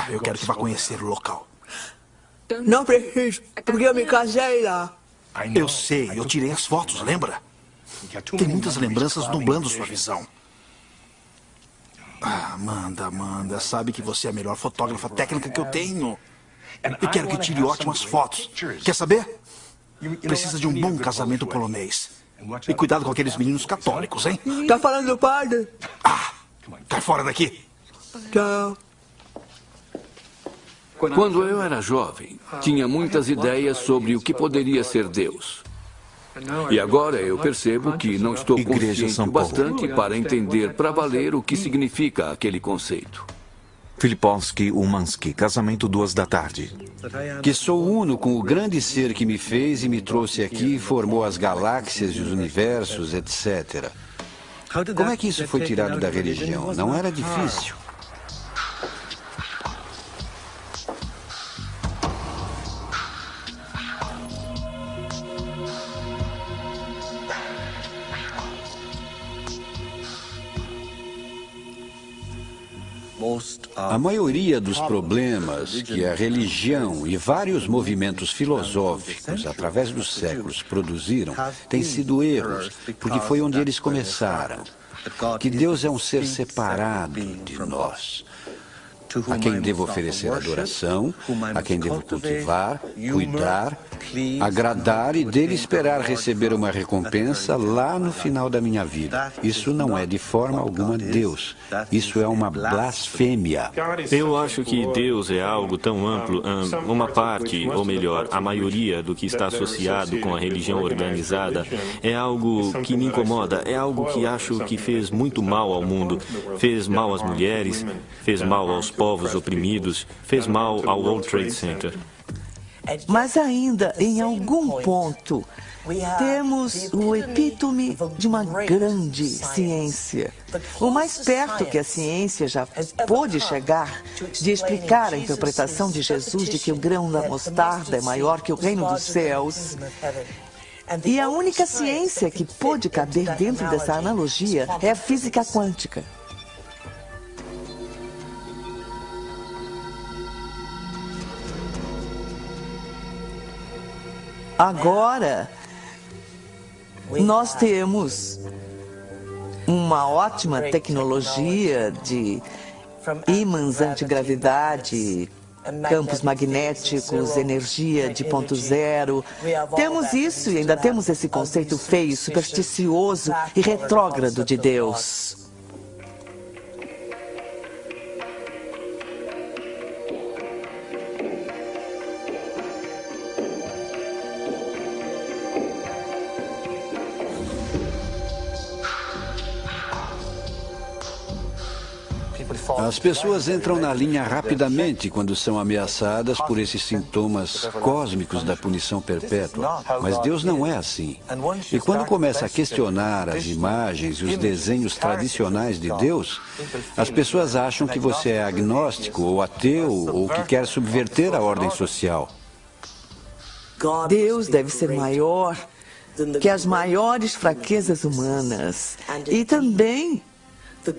Eu quero que vá conhecer o local. Não preciso, porque eu me casei lá. Eu sei, eu tirei as fotos, lembra? Tem muitas lembranças nublando sua visão. Amanda, sabe que você é a melhor fotógrafa técnica que eu tenho. E quero que tire ótimas fotos. Quer saber? Precisa de um bom casamento polonês. E cuidado com aqueles meninos católicos, hein? Tá falando do padre? Ah, cai fora daqui. Tchau. Quando eu era jovem, tinha muitas ideias sobre o que poderia ser Deus. E agora eu percebo que não estou consciente o bastante para entender para valer o que significa aquele conceito. Filipowski Umansky, casamento 2h. Que sou uno com o grande ser que me fez e me trouxe aqui, formou as galáxias e os universos, etc. Como é que isso foi tirado da religião? Não era difícil. A maioria dos problemas que a religião e vários movimentos filosóficos, através dos séculos, produziram, têm sido erros, porque foi onde eles começaram. Que Deus é um ser separado de nós, a quem devo oferecer adoração, a quem devo cultivar, cuidar, agradar e dele esperar receber uma recompensa lá no final da minha vida. Isso não é de forma alguma Deus. Isso é uma blasfêmia. Eu acho que Deus é algo tão amplo, uma parte, ou melhor, a maioria do que está associado com a religião organizada é algo que me incomoda, é algo que acho que fez muito mal ao mundo, fez mal às mulheres, fez mal aos povos oprimidos, fez mal ao World Trade Center. Mas ainda, em algum ponto, temos o epítome de uma grande ciência. O mais perto que a ciência já pôde chegar de explicar a interpretação de Jesus de que o grão da mostarda é maior que o reino dos céus. E a única ciência que pôde caber dentro dessa analogia é a física quântica. Agora, nós temos uma ótima tecnologia de ímãs antigravidade, campos magnéticos, energia de ponto zero. Temos isso e ainda temos esse conceito feio, supersticioso e retrógrado de Deus. As pessoas entram na linha rapidamente quando são ameaçadas por esses sintomas cósmicos da punição perpétua. Mas Deus não é assim. E quando começa a questionar as imagens e os desenhos tradicionais de Deus, as pessoas acham que você é agnóstico ou ateu ou que quer subverter a ordem social. Deus deve ser maior que as maiores fraquezas humanas e também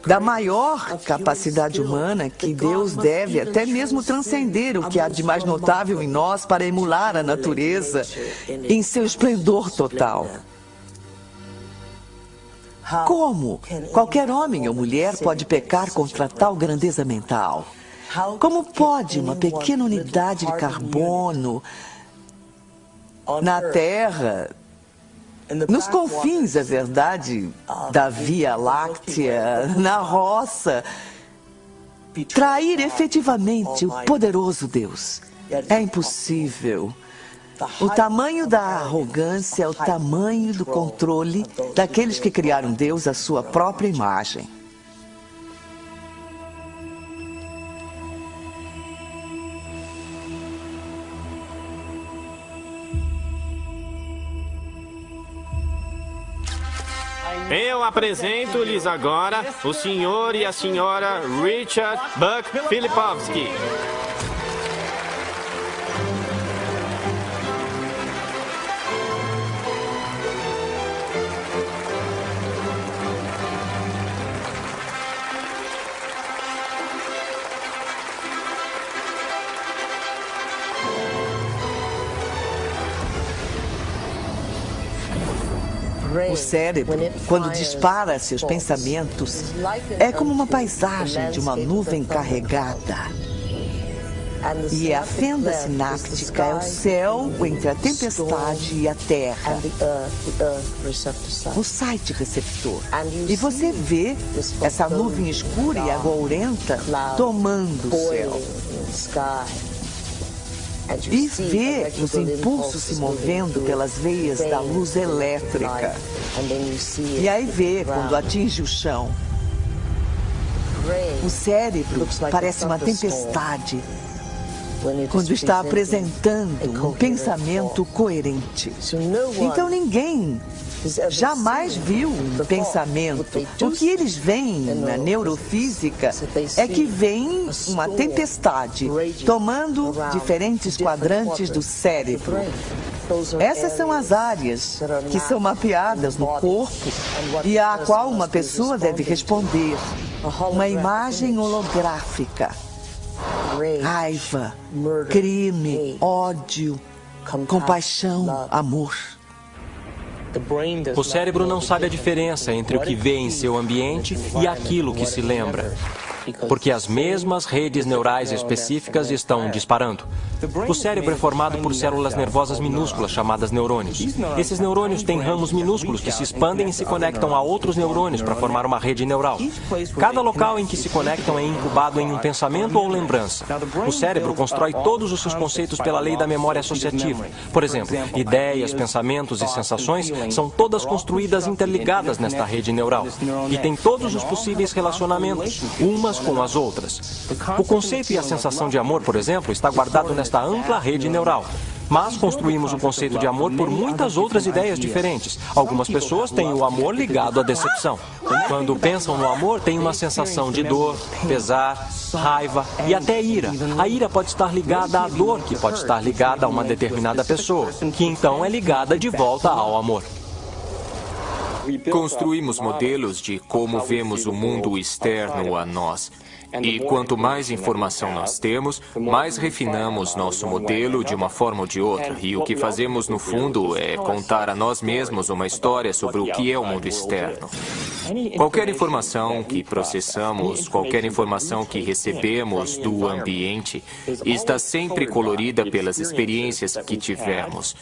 da maior capacidade humana que Deus deve até mesmo transcender o que há de mais notável em nós para emular a natureza em seu esplendor total. Como qualquer homem ou mulher pode pecar contra tal grandeza mental? Como pode uma pequena unidade de carbono na Terra, nos confins, é verdade, da Via Láctea, na roça, trair efetivamente o poderoso Deus? É impossível. O tamanho da arrogância é o tamanho do controle daqueles que criaram Deus à sua própria imagem. Eu apresento-lhes agora o senhor e a senhora Richard Buck Filipowski. O cérebro, quando dispara seus pensamentos, é como uma paisagem de uma nuvem carregada. E a fenda sináptica é o céu entre a tempestade e a terra. O site receptor. E você vê essa nuvem escura e agourenta tomando o céu. E vê os impulsos se movendo pelas veias da luz elétrica. E aí vê quando atinge o chão. O cérebro parece uma tempestade quando está apresentando um pensamento coerente. Então ninguém jamais viu um pensamento. O que eles veem na neurofísica é que vem uma tempestade tomando diferentes quadrantes do cérebro. Essas são as áreas que são mapeadas no corpo e a qual uma pessoa deve responder. Uma imagem holográfica. Raiva, crime, ódio, compaixão, amor. O cérebro não sabe a diferença entre o que vê em seu ambiente e aquilo que se lembra, porque as mesmas redes neurais específicas estão disparando. O cérebro é formado por células nervosas minúsculas chamadas neurônios. Esses neurônios têm ramos minúsculos que se expandem e se conectam a outros neurônios para formar uma rede neural. Cada local em que se conectam é incubado em um pensamento ou lembrança. O cérebro constrói todos os seus conceitos pela lei da memória associativa. Por exemplo, ideias, pensamentos e sensações são todas construídas interligadas nesta rede neural e têm todos os possíveis relacionamentos, umas com as outras. O conceito e a sensação de amor, por exemplo, está guardado nesta ampla rede neural. Mas construímos o conceito de amor por muitas outras ideias diferentes. Algumas pessoas têm o amor ligado à decepção. Quando pensam no amor, têm uma sensação de dor, pesar, raiva e até ira. A ira pode estar ligada à dor, que pode estar ligada a uma determinada pessoa, que então é ligada de volta ao amor. Construímos modelos de como vemos o mundo externo a nós. E quanto mais informação nós temos, mais refinamos nosso modelo de uma forma ou de outra. E o que fazemos, no fundo, é contar a nós mesmos uma história sobre o que é o mundo externo. Qualquer informação que processamos, qualquer informação que recebemos do ambiente, está sempre colorida pelas experiências que tivemos.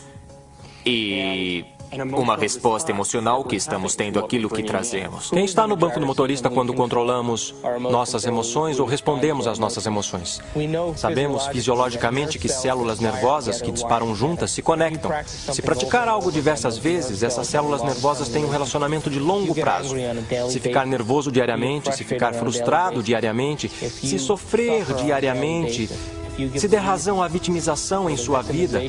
E uma resposta emocional que estamos tendo àquilo que trazemos. Quem está no banco do motorista quando controlamos nossas emoções ou respondemos às nossas emoções? Sabemos fisiologicamente que células nervosas que disparam juntas se conectam. Se praticar algo diversas vezes, essas células nervosas têm um relacionamento de longo prazo. Se ficar nervoso diariamente, se ficar frustrado diariamente, se sofrer diariamente, se der razão à vitimização em sua vida,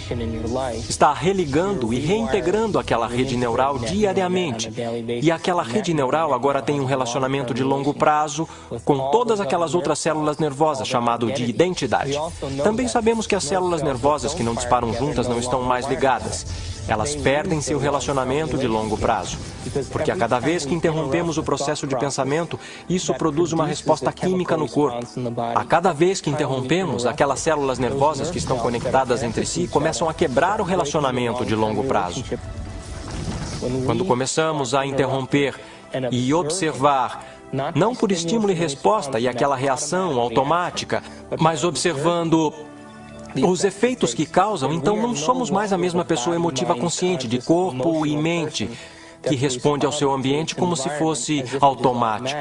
está religando e reintegrando aquela rede neural diariamente. E aquela rede neural agora tem um relacionamento de longo prazo com todas aquelas outras células nervosas, chamado de identidade. Também sabemos que as células nervosas que não disparam juntas não estão mais ligadas. Elas perdem seu relacionamento de longo prazo. Porque a cada vez que interrompemos o processo de pensamento, isso produz uma resposta química no corpo. A cada vez que interrompemos, aquelas células nervosas que estão conectadas entre si começam a quebrar o relacionamento de longo prazo. Quando começamos a interromper e observar, não por estímulo e resposta e aquela reação automática, mas observando os efeitos que causam, então não somos mais a mesma pessoa emotiva consciente de corpo e mente que responde ao seu ambiente como se fosse automático.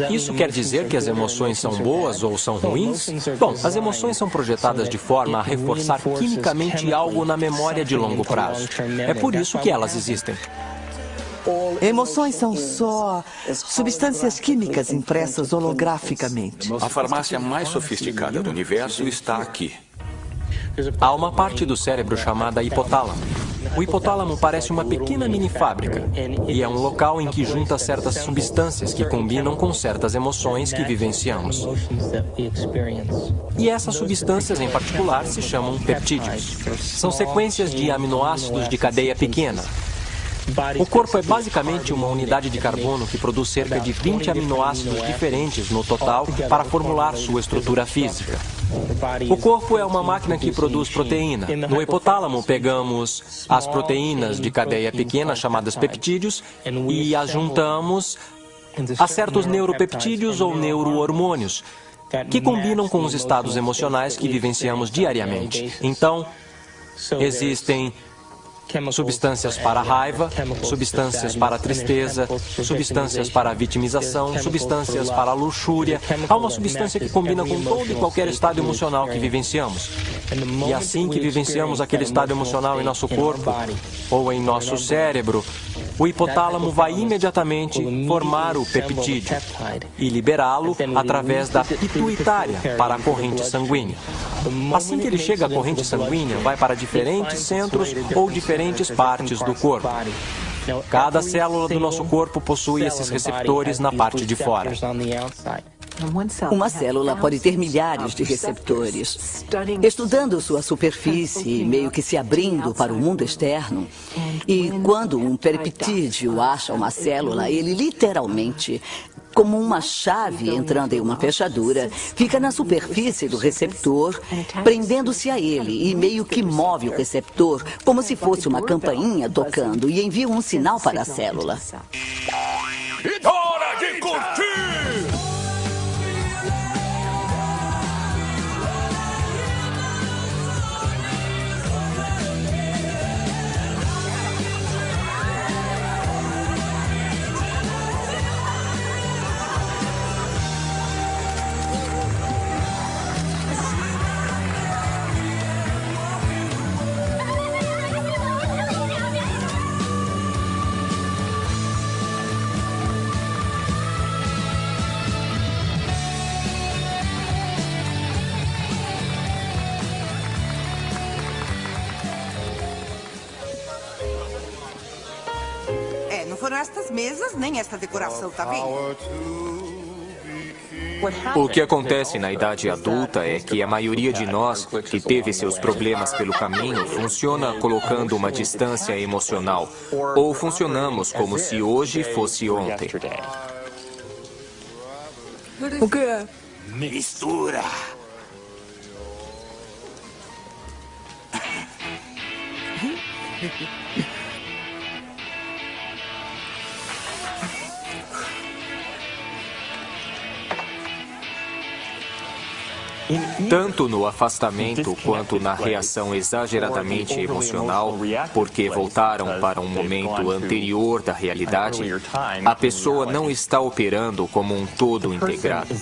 Isso quer dizer que as emoções são boas ou são ruins? Bom, as emoções são projetadas de forma a reforçar quimicamente algo na memória de longo prazo. É por isso que elas existem. Emoções são só substâncias químicas impressas holograficamente. A farmácia mais sofisticada do universo está aqui. Há uma parte do cérebro chamada hipotálamo. O hipotálamo parece uma pequena mini fábrica e é um local em que junta certas substâncias que combinam com certas emoções que vivenciamos. E essas substâncias em particular se chamam peptídeos. São sequências de aminoácidos de cadeia pequena. O corpo é basicamente uma unidade de carbono que produz cerca de 20 aminoácidos diferentes no total para formular sua estrutura física. O corpo é uma máquina que produz proteína. No hipotálamo, pegamos as proteínas de cadeia pequena, chamadas peptídeos, e as juntamos a certos neuropeptídeos ou neurohormônios, que combinam com os estados emocionais que vivenciamos diariamente. Então, existem substâncias para a raiva, substâncias para a tristeza, substâncias para a vitimização, substâncias para a luxúria. Há uma substância que combina com todo e qualquer estado emocional que vivenciamos. E assim que vivenciamos aquele estado emocional em nosso corpo ou em nosso cérebro, o hipotálamo vai imediatamente formar o peptídeo e liberá-lo através da pituitária para a corrente sanguínea. Assim que ele chega à corrente sanguínea, vai para diferentes centros ou diferentes partes do corpo. Cada célula do nosso corpo possui esses receptores na parte de fora. Uma célula pode ter milhares de receptores. Estudando sua superfície, meio que se abrindo para o mundo externo, e quando um peptídeo acha uma célula, ele literalmente, como uma chave entrando em uma fechadura, fica na superfície do receptor, prendendo-se a ele e meio que move o receptor, como se fosse uma campainha tocando, e envia um sinal para a célula. E hora de curtir! Não foram estas mesas, nem esta decoração, tá bem? O que acontece na idade adulta é que a maioria de nós que teve seus problemas pelo caminho funciona colocando uma distância emocional, ou funcionamos como se hoje fosse ontem. O que é? Mistura. Tanto no afastamento quanto na reação exageradamente emocional, porque voltaram para um momento anterior da realidade, a pessoa não está operando como um todo integrado.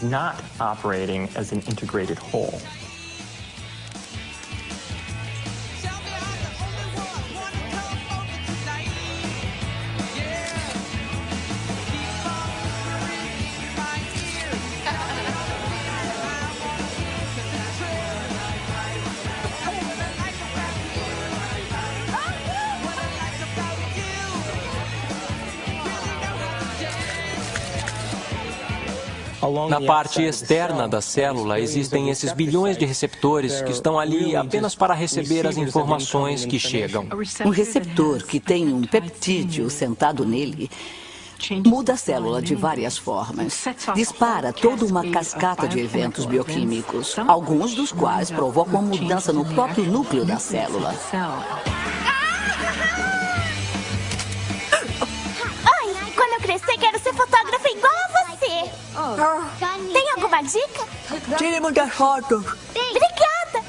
Na parte externa da célula existem esses bilhões de receptores que estão ali apenas para receber as informações que chegam. Um receptor que tem um peptídeo sentado nele muda a célula de várias formas. Dispara toda uma cascata de eventos bioquímicos, alguns dos quais provocam mudança no próprio núcleo da célula. Oi, quando eu crescer quero ser fotógrafa igual a você. Tem alguma dica? Tire muitas fotos. Obrigada.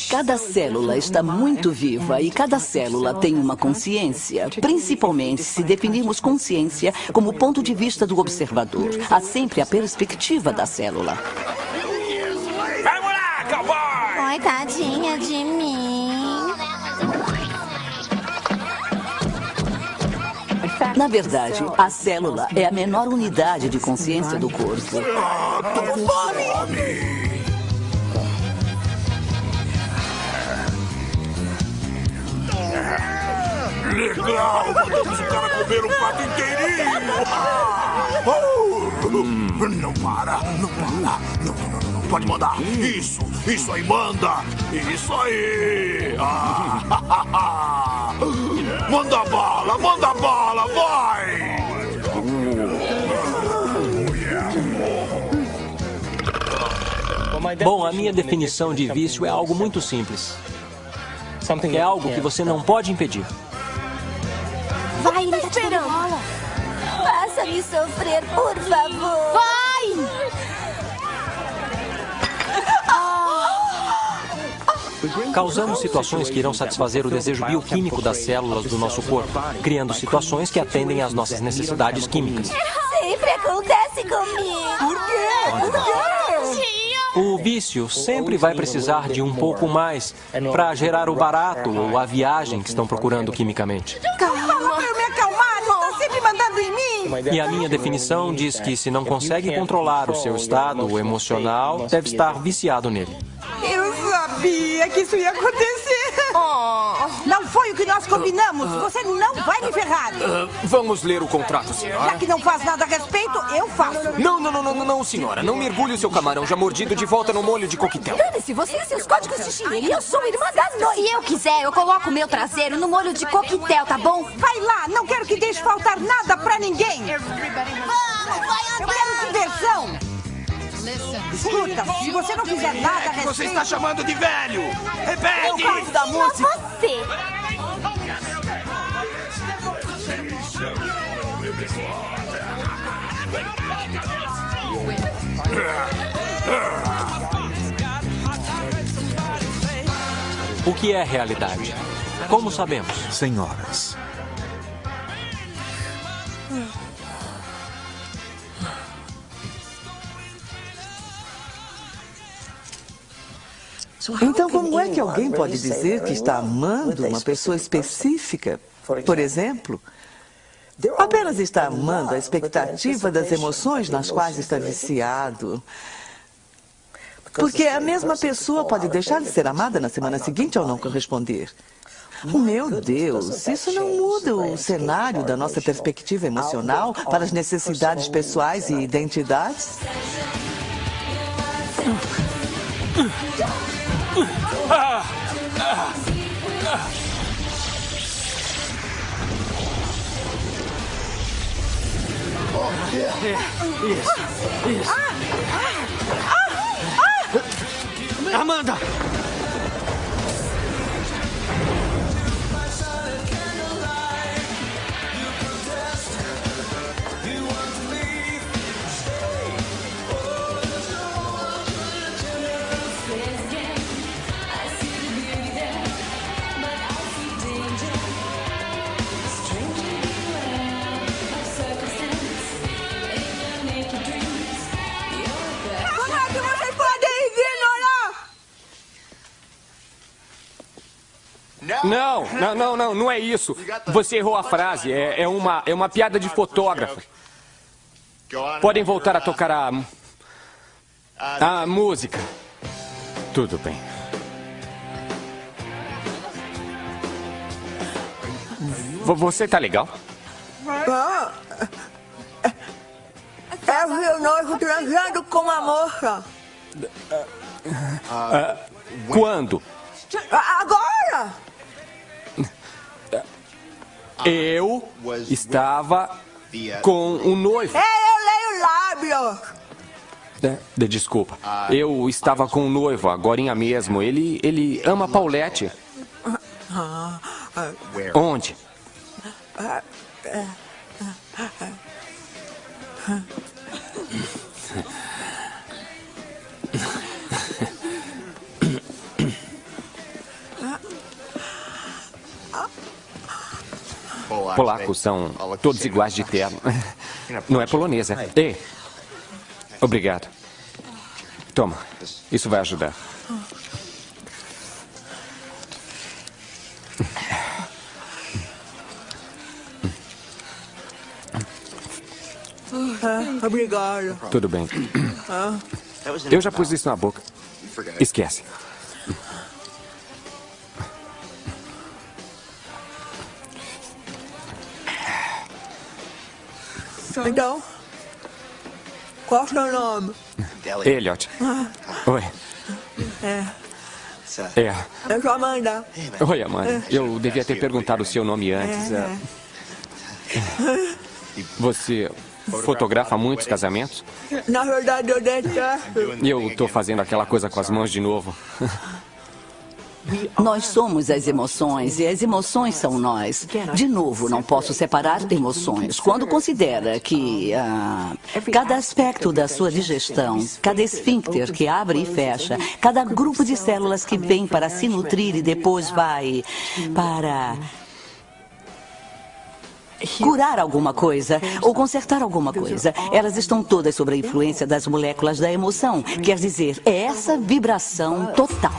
Cada célula está muito viva e cada célula tem uma consciência, principalmente se definirmos consciência como ponto de vista do observador. Há sempre a perspectiva da célula. Vamos lá, cowboy! Oi, tadinha de mim. Na verdade, a célula é a menor unidade de consciência do corpo. Tô com fome! Legal! Mandamos o cara comer um pato inteirinho! Não para! Não para! Não, pode mandar! Isso aí, manda! Isso aí! Manda bala, vai! Bom, a minha definição de vício é algo muito simples. É algo que você não pode impedir. Vai, ele tá tirando bola. Faça-me sofrer, por favor. Vai! Causamos situações que irão satisfazer o desejo bioquímico das células do nosso corpo, criando situações que atendem às nossas necessidades químicas. Sempre acontece comigo. Por quê? O vício sempre vai precisar de um pouco mais para gerar o barato ou a viagem que estão procurando quimicamente. Calma, eu me acalmar, não está sempre mandando em mim. E a minha definição diz que se não consegue controlar o seu estado emocional, deve estar viciado nele. Eu sabia que isso ia acontecer. Não foi o que nós combinamos. Você não vai me ferrar. Vamos ler o contrato, senhora. Já que não faz nada a respeito, eu faço. Não, senhora. Não mergulhe o seu camarão já mordido de volta no molho de coquetel. Dane-se, você e seus códigos de higiene. Eu sou irmã da noite. Se eu quiser, eu coloco o meu traseiro no molho de coquetel, tá bom? Vai lá, não quero que deixe faltar nada pra ninguém. Vamos, vai andar. Eu quero diversão. Escuta, se você não fizer nada a respeito... Você está chamando de velho! Repete! Eu gosto da música. Você. O que é realidade? Como sabemos? Senhoras. Então, como é que alguém pode dizer que está amando uma pessoa específica? Por exemplo, apenas está amando a expectativa das emoções nas quais está viciado. Porque a mesma pessoa pode deixar de ser amada na semana seguinte ao não corresponder. Meu Deus, isso não muda o cenário da nossa perspectiva emocional para as necessidades pessoais e identidades? Isso. Amanda! Não é isso. Você errou a frase. É uma piada de fotógrafo. Podem voltar a tocar a música. Tudo bem. Você tá legal? É o meu noivo transando com uma moça. Quando? Agora! Eu estava com um noivo. Eu leio lábios. Desculpa. Eu estava com um noivo agorinha mesmo. Ele ama Paulette. Onde? Polacos são todos iguais de terno. Não é polonesa. Ei, obrigado. Toma, isso vai ajudar. Obrigado. Tudo bem. Eu já pus isso na boca. Esquece. Então, qual é o seu nome? Elliot. Oi. Eu sou Amanda. Oi, Amanda. Eu devia ter perguntado o seu nome antes. Você fotografa muitos casamentos? Na verdade, eu detesto. E eu estou fazendo aquela coisa com as mãos de novo. Nós somos as emoções e as emoções são nós. De novo, não posso separar emoções. Quando considera que cada aspecto da sua digestão, cada esfíncter que abre e fecha, cada grupo de células que vem para se nutrir e depois vai para curar alguma coisa ou consertar alguma coisa, elas estão todas sob a influência das moléculas da emoção. Quer dizer, é essa vibração total.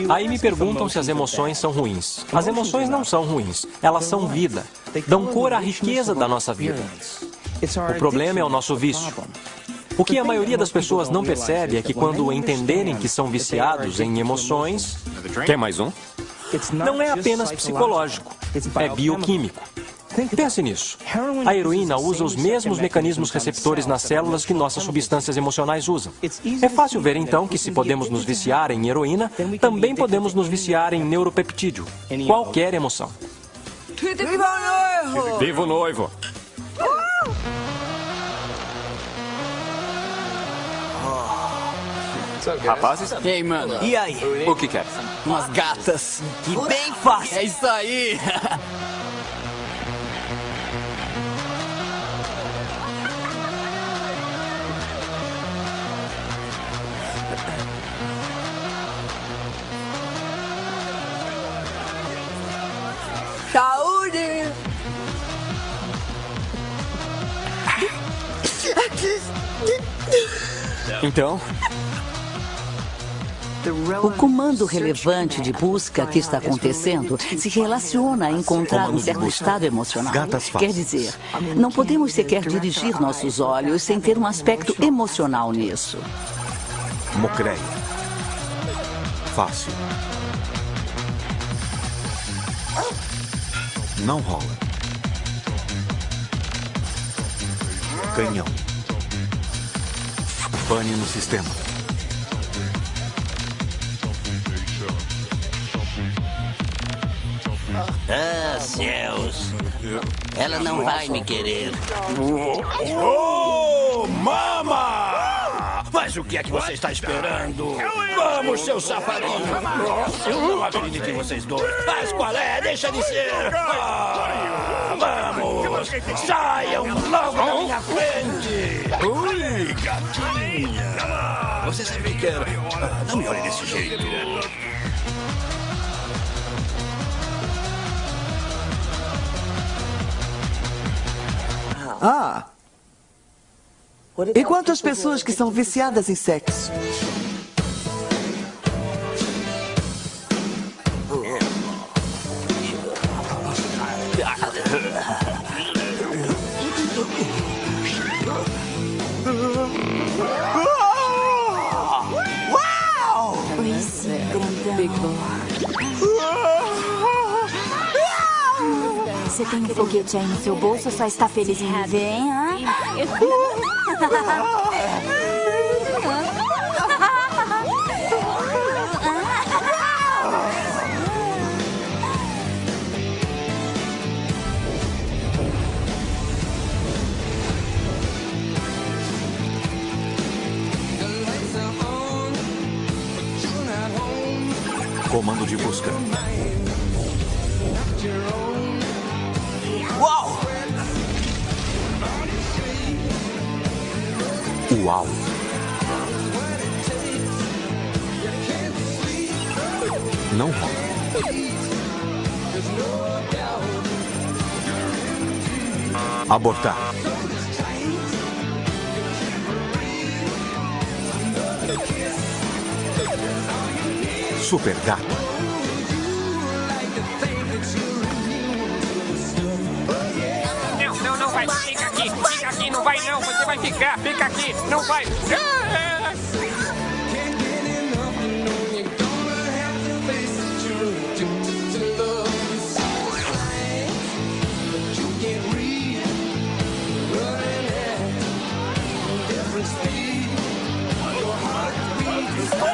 Aí me perguntam se as emoções são ruins. As emoções não são ruins. Elas são vida. Dão cor à riqueza da nossa vida. O problema é o nosso vício. O que a maioria das pessoas não percebe é que quando entenderem que são viciados em emoções... Quer mais um? Não é apenas psicológico. É bioquímico. Pense nisso. A heroína usa os mesmos mecanismos receptores nas células que nossas substâncias emocionais usam. É fácil ver, então, que se podemos nos viciar em heroína, também podemos nos viciar em neuropeptídeo, qualquer emoção. Viva o noivo! Viva o noivo! Rapazes? Ei, mano. E aí? O que quer? Umas gatas. E bem fácil. É isso aí. Saúde! Então? O comando relevante de busca que está acontecendo se relaciona a encontrar um certo estado emocional. Quer dizer, não podemos sequer dirigir nossos olhos sem ter um aspecto emocional nisso. Mocreia. Fácil. Não rola. Canhão. Pane no sistema. Ah, céus. Ela não vai me querer. Oh, mama! Mas o que é que você está esperando? Vamos, seu safadinho! Eu não acredito em vocês dois. Mas qual é? Deixa de ser! Vamos! Saiam logo da minha frente! Ui, gatinha! Você sempre quer... não me olhe desse jeito. Ah! E quantas pessoas que são viciadas em sexo? Uau! Pois é, grandão. Você tem um foguete aí no seu bolso ou só está feliz em viver, hein? Comando de busca. Uau! Uau! Não rola. Abortar. Super gato. Não vai, fica aqui, não vai não, você vai fica aqui, não vai.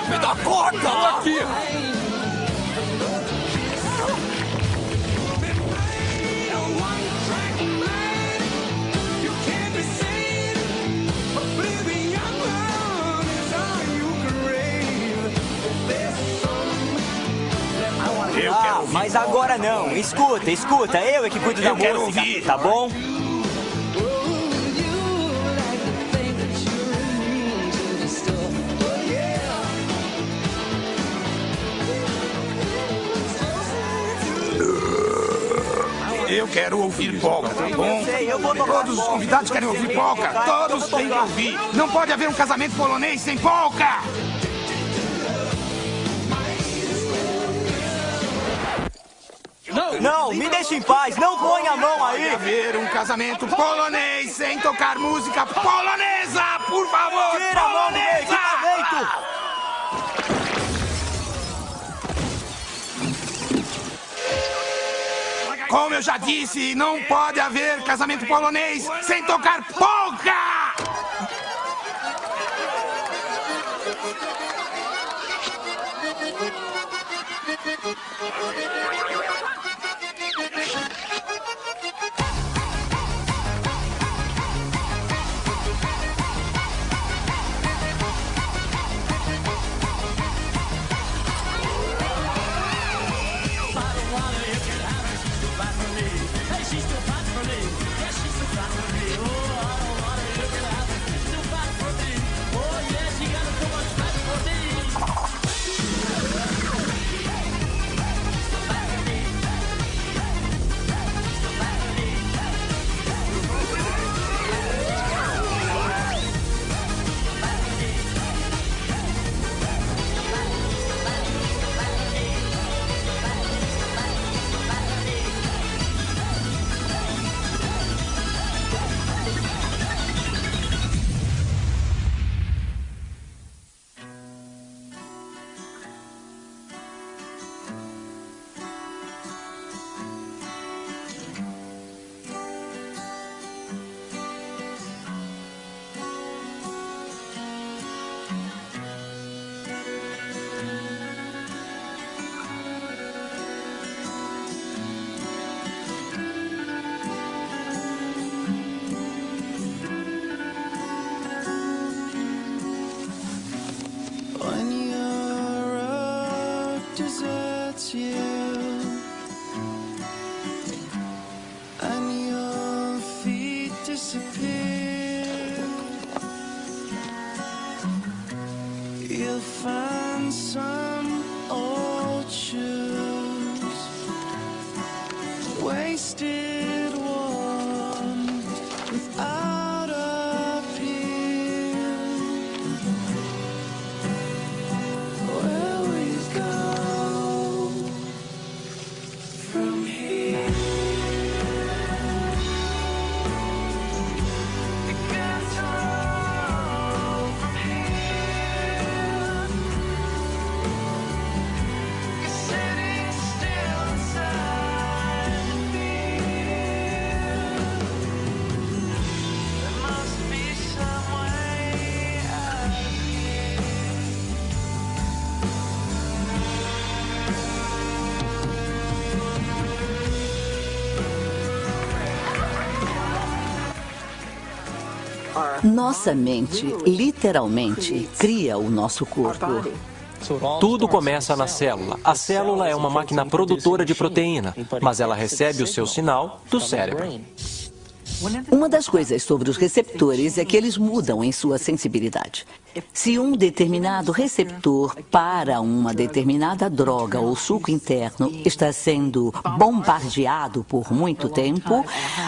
Me dá conta! Aqui! Mas agora não. Escuta, eu é que cuido da música. Ouvir. Tá bom? Eu quero ouvir polka, tá bom? Eu vou tocar Todos os convidados querem ouvir polka. Todos têm que ouvir. Não pode haver um casamento polonês sem polka. Não, me deixe em paz. Não põe a mão aí. Pode haver um casamento polonês sem tocar música polonesa, por favor. Tira a mão do meu equipamento. Como eu já disse, não pode haver casamento polonês sem tocar polka! Nossa mente, literalmente, cria o nosso corpo. Tudo começa na célula. A célula é uma máquina produtora de proteína, mas ela recebe o seu sinal do cérebro. Uma das coisas sobre os receptores é que eles mudam em sua sensibilidade. Se um determinado receptor para uma determinada droga ou suco interno está sendo bombardeado por muito tempo,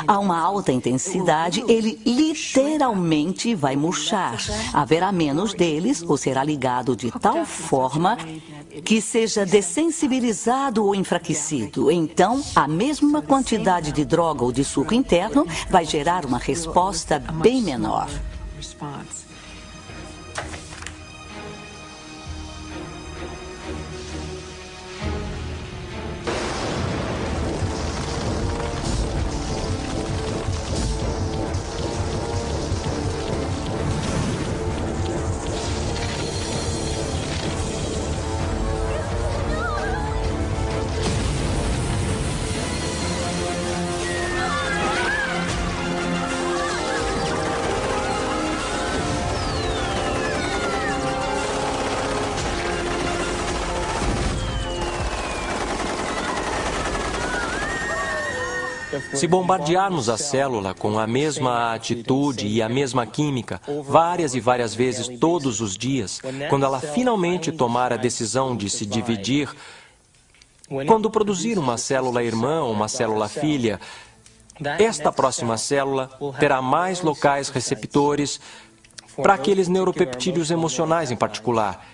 a uma alta intensidade, ele literalmente vai murchar. Haverá menos deles ou será ligado de tal forma que seja dessensibilizado ou enfraquecido. Então, a mesma quantidade de droga ou de suco interno vai gerar uma resposta bem menor. Se bombardearmos a célula com a mesma atitude e a mesma química várias e várias vezes todos os dias, quando ela finalmente tomar a decisão de se dividir, quando produzir uma célula irmã ou uma célula filha, esta próxima célula terá mais locais receptores para aqueles neuropeptídeos emocionais em particular,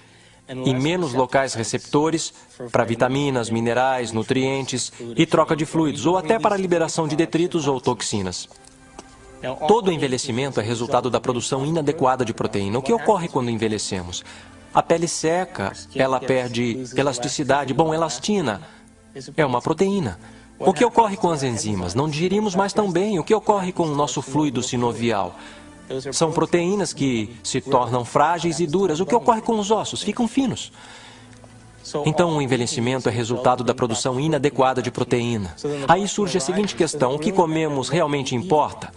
e menos locais receptores para vitaminas, minerais, nutrientes e troca de fluidos, ou até para a liberação de detritos ou toxinas. Todo envelhecimento é resultado da produção inadequada de proteína. O que ocorre quando envelhecemos? A pele seca, ela perde elasticidade. Bom, elastina é uma proteína. O que ocorre com as enzimas? Não digerimos mais tão bem. O que ocorre com o nosso fluido sinovial? São proteínas que se tornam frágeis e duras. O que ocorre com os ossos? Ficam finos. Então, o envelhecimento é resultado da produção inadequada de proteína. Aí surge a seguinte questão: o que comemos realmente importa?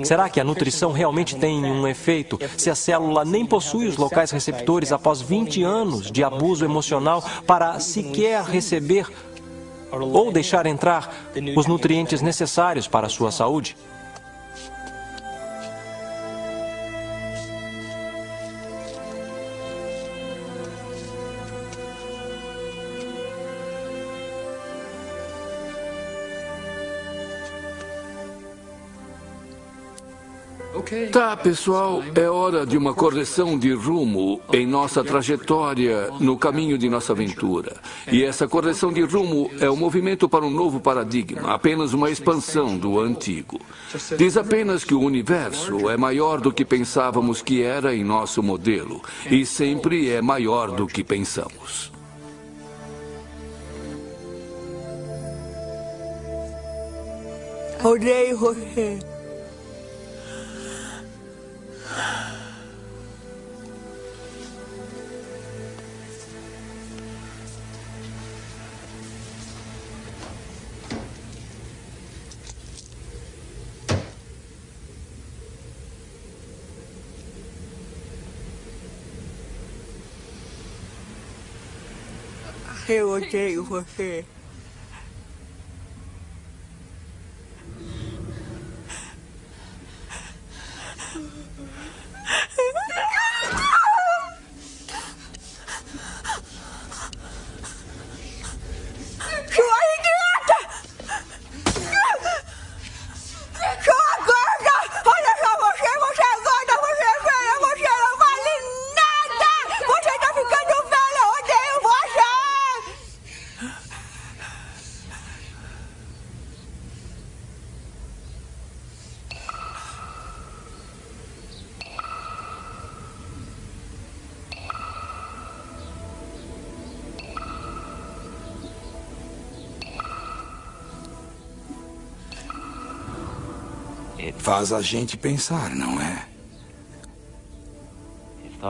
Será que a nutrição realmente tem um efeito se a célula nem possui os locais receptores após 20 anos de abuso emocional para sequer receber ou deixar entrar os nutrientes necessários para a sua saúde? Tá, pessoal, é hora de uma correção de rumo em nossa trajetória no caminho de nossa aventura. E essa correção de rumo é um movimento para um novo paradigma, apenas uma expansão do antigo. Diz apenas que o universo é maior do que pensávamos que era em nosso modelo, e sempre é maior do que pensamos. Odeio você. Eu odeio você. Faz a gente pensar, não é?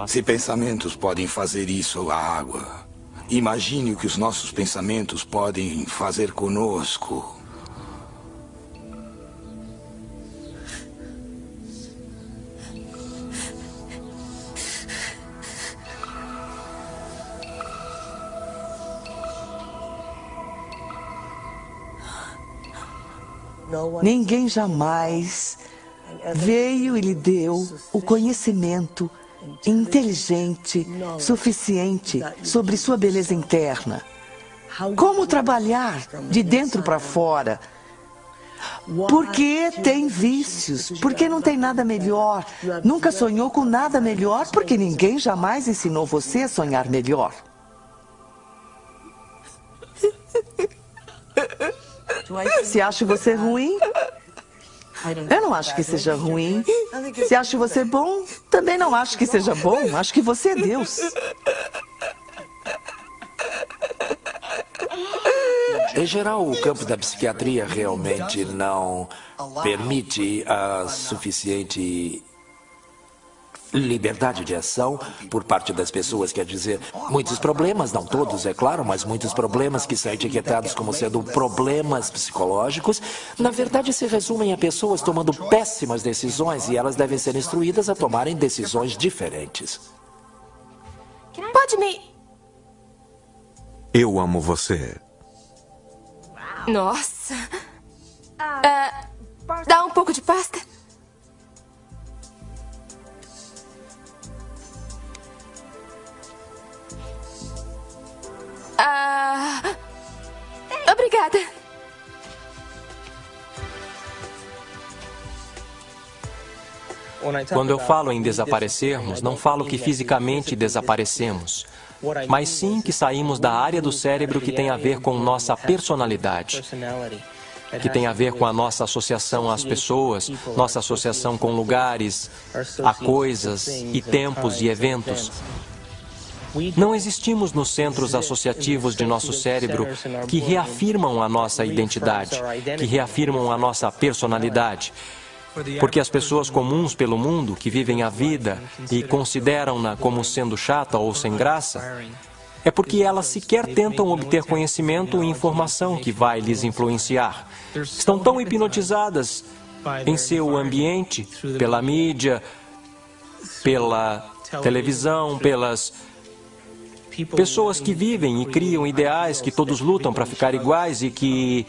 Se pensamentos podem fazer isso à água, imagine o que os nossos pensamentos podem fazer conosco. Ninguém jamais veio e lhe deu o conhecimento inteligente suficiente sobre sua beleza interna. Como trabalhar de dentro para fora? Porque tem vícios, porque não tem nada melhor. Nunca sonhou com nada melhor, porque ninguém jamais ensinou você a sonhar melhor. Se acho você ruim, eu não acho que seja ruim. Se acho você bom, também não acho que seja bom. Acho que você é Deus. Em geral, o campo da psiquiatria realmente não permite a suficiente liberdade de ação por parte das pessoas, quer dizer, muitos problemas, não todos, é claro, mas muitos problemas que são etiquetados como sendo problemas psicológicos, na verdade se resumem a pessoas tomando péssimas decisões e elas devem ser instruídas a tomarem decisões diferentes. Pode me... Eu amo você. Nossa, Dá um pouco de pasta? Obrigada. Quando eu falo em desaparecermos, não falo que fisicamente desaparecemos, mas sim que saímos da área do cérebro que tem a ver com nossa personalidade, que tem a ver com a nossa associação às pessoas, nossa associação com lugares, a coisas e tempos e eventos. Não existimos nos centros associativos de nosso cérebro que reafirmam a nossa identidade, que reafirmam a nossa personalidade. Porque as pessoas comuns pelo mundo, que vivem a vida e consideram-na como sendo chata ou sem graça, é porque elas sequer tentam obter conhecimento e informação que vai lhes influenciar. Estão tão hipnotizadas em seu ambiente, pela mídia, pela televisão, pelas pessoas que vivem e criam ideais que todos lutam para ficar iguais e que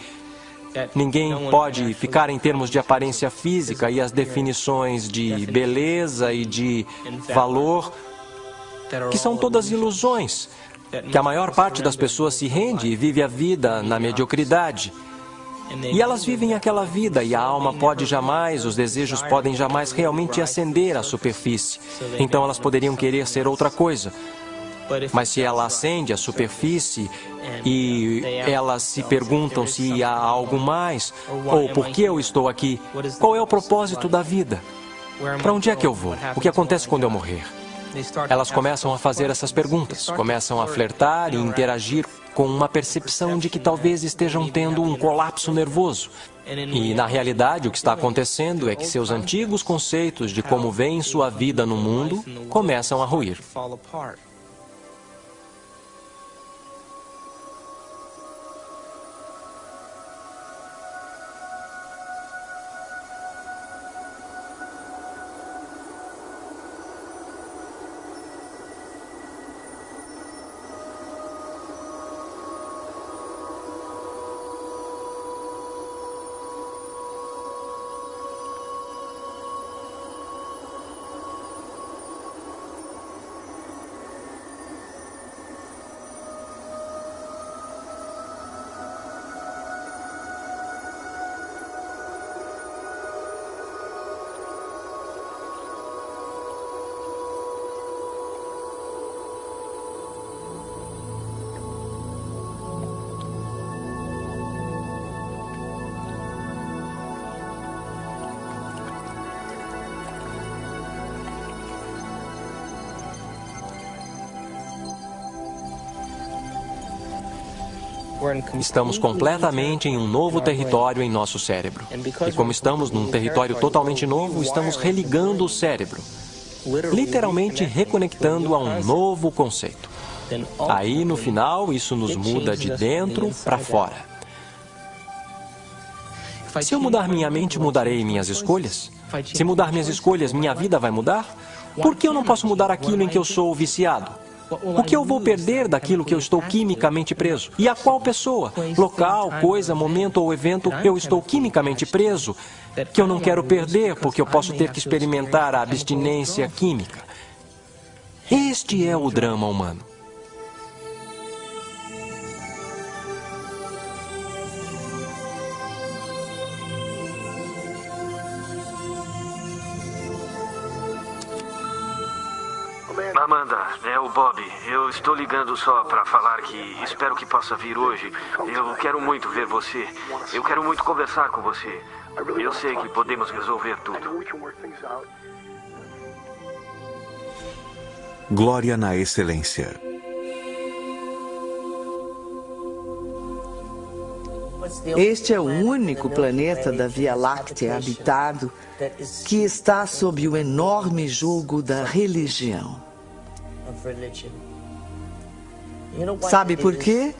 ninguém pode ficar em termos de aparência física e as definições de beleza e de valor, que são todas ilusões, que a maior parte das pessoas se rende e vive a vida na mediocridade. E elas vivem aquela vida e a alma pode jamais, os desejos podem jamais realmente ascender à superfície. Então elas poderiam querer ser outra coisa. Mas se ela ascende à superfície e elas se perguntam se há algo mais, ou por que eu estou aqui, qual é o propósito da vida? Para onde é que eu vou? O que acontece quando eu morrer? Elas começam a fazer essas perguntas, começam a flertar e interagir com uma percepção de que talvez estejam tendo um colapso nervoso. E, na realidade, o que está acontecendo é que seus antigos conceitos de como veem sua vida no mundo começam a ruir. Estamos completamente em um novo território em nosso cérebro. E como estamos num território totalmente novo, estamos religando o cérebro, literalmente reconectando a um novo conceito. Aí, no final, isso nos muda de dentro para fora. Se eu mudar minha mente, mudarei minhas escolhas? Se mudar minhas escolhas, minha vida vai mudar? Por que eu não posso mudar aquilo em que eu sou viciado? O que eu vou perder daquilo que eu estou quimicamente preso? E a qual pessoa, local, coisa, momento ou evento eu estou quimicamente preso, que eu não quero perder porque eu posso ter que experimentar a abstinência química? Este é o drama humano. Amanda, é o Bob. Eu estou ligando só para falar que espero que possa vir hoje. Eu quero muito ver você. Eu quero muito conversar com você. Eu sei que podemos resolver tudo. Glória na excelência. Este é o único planeta da Via Láctea habitado que está sob o enorme jugo da religião. Sabe por quê?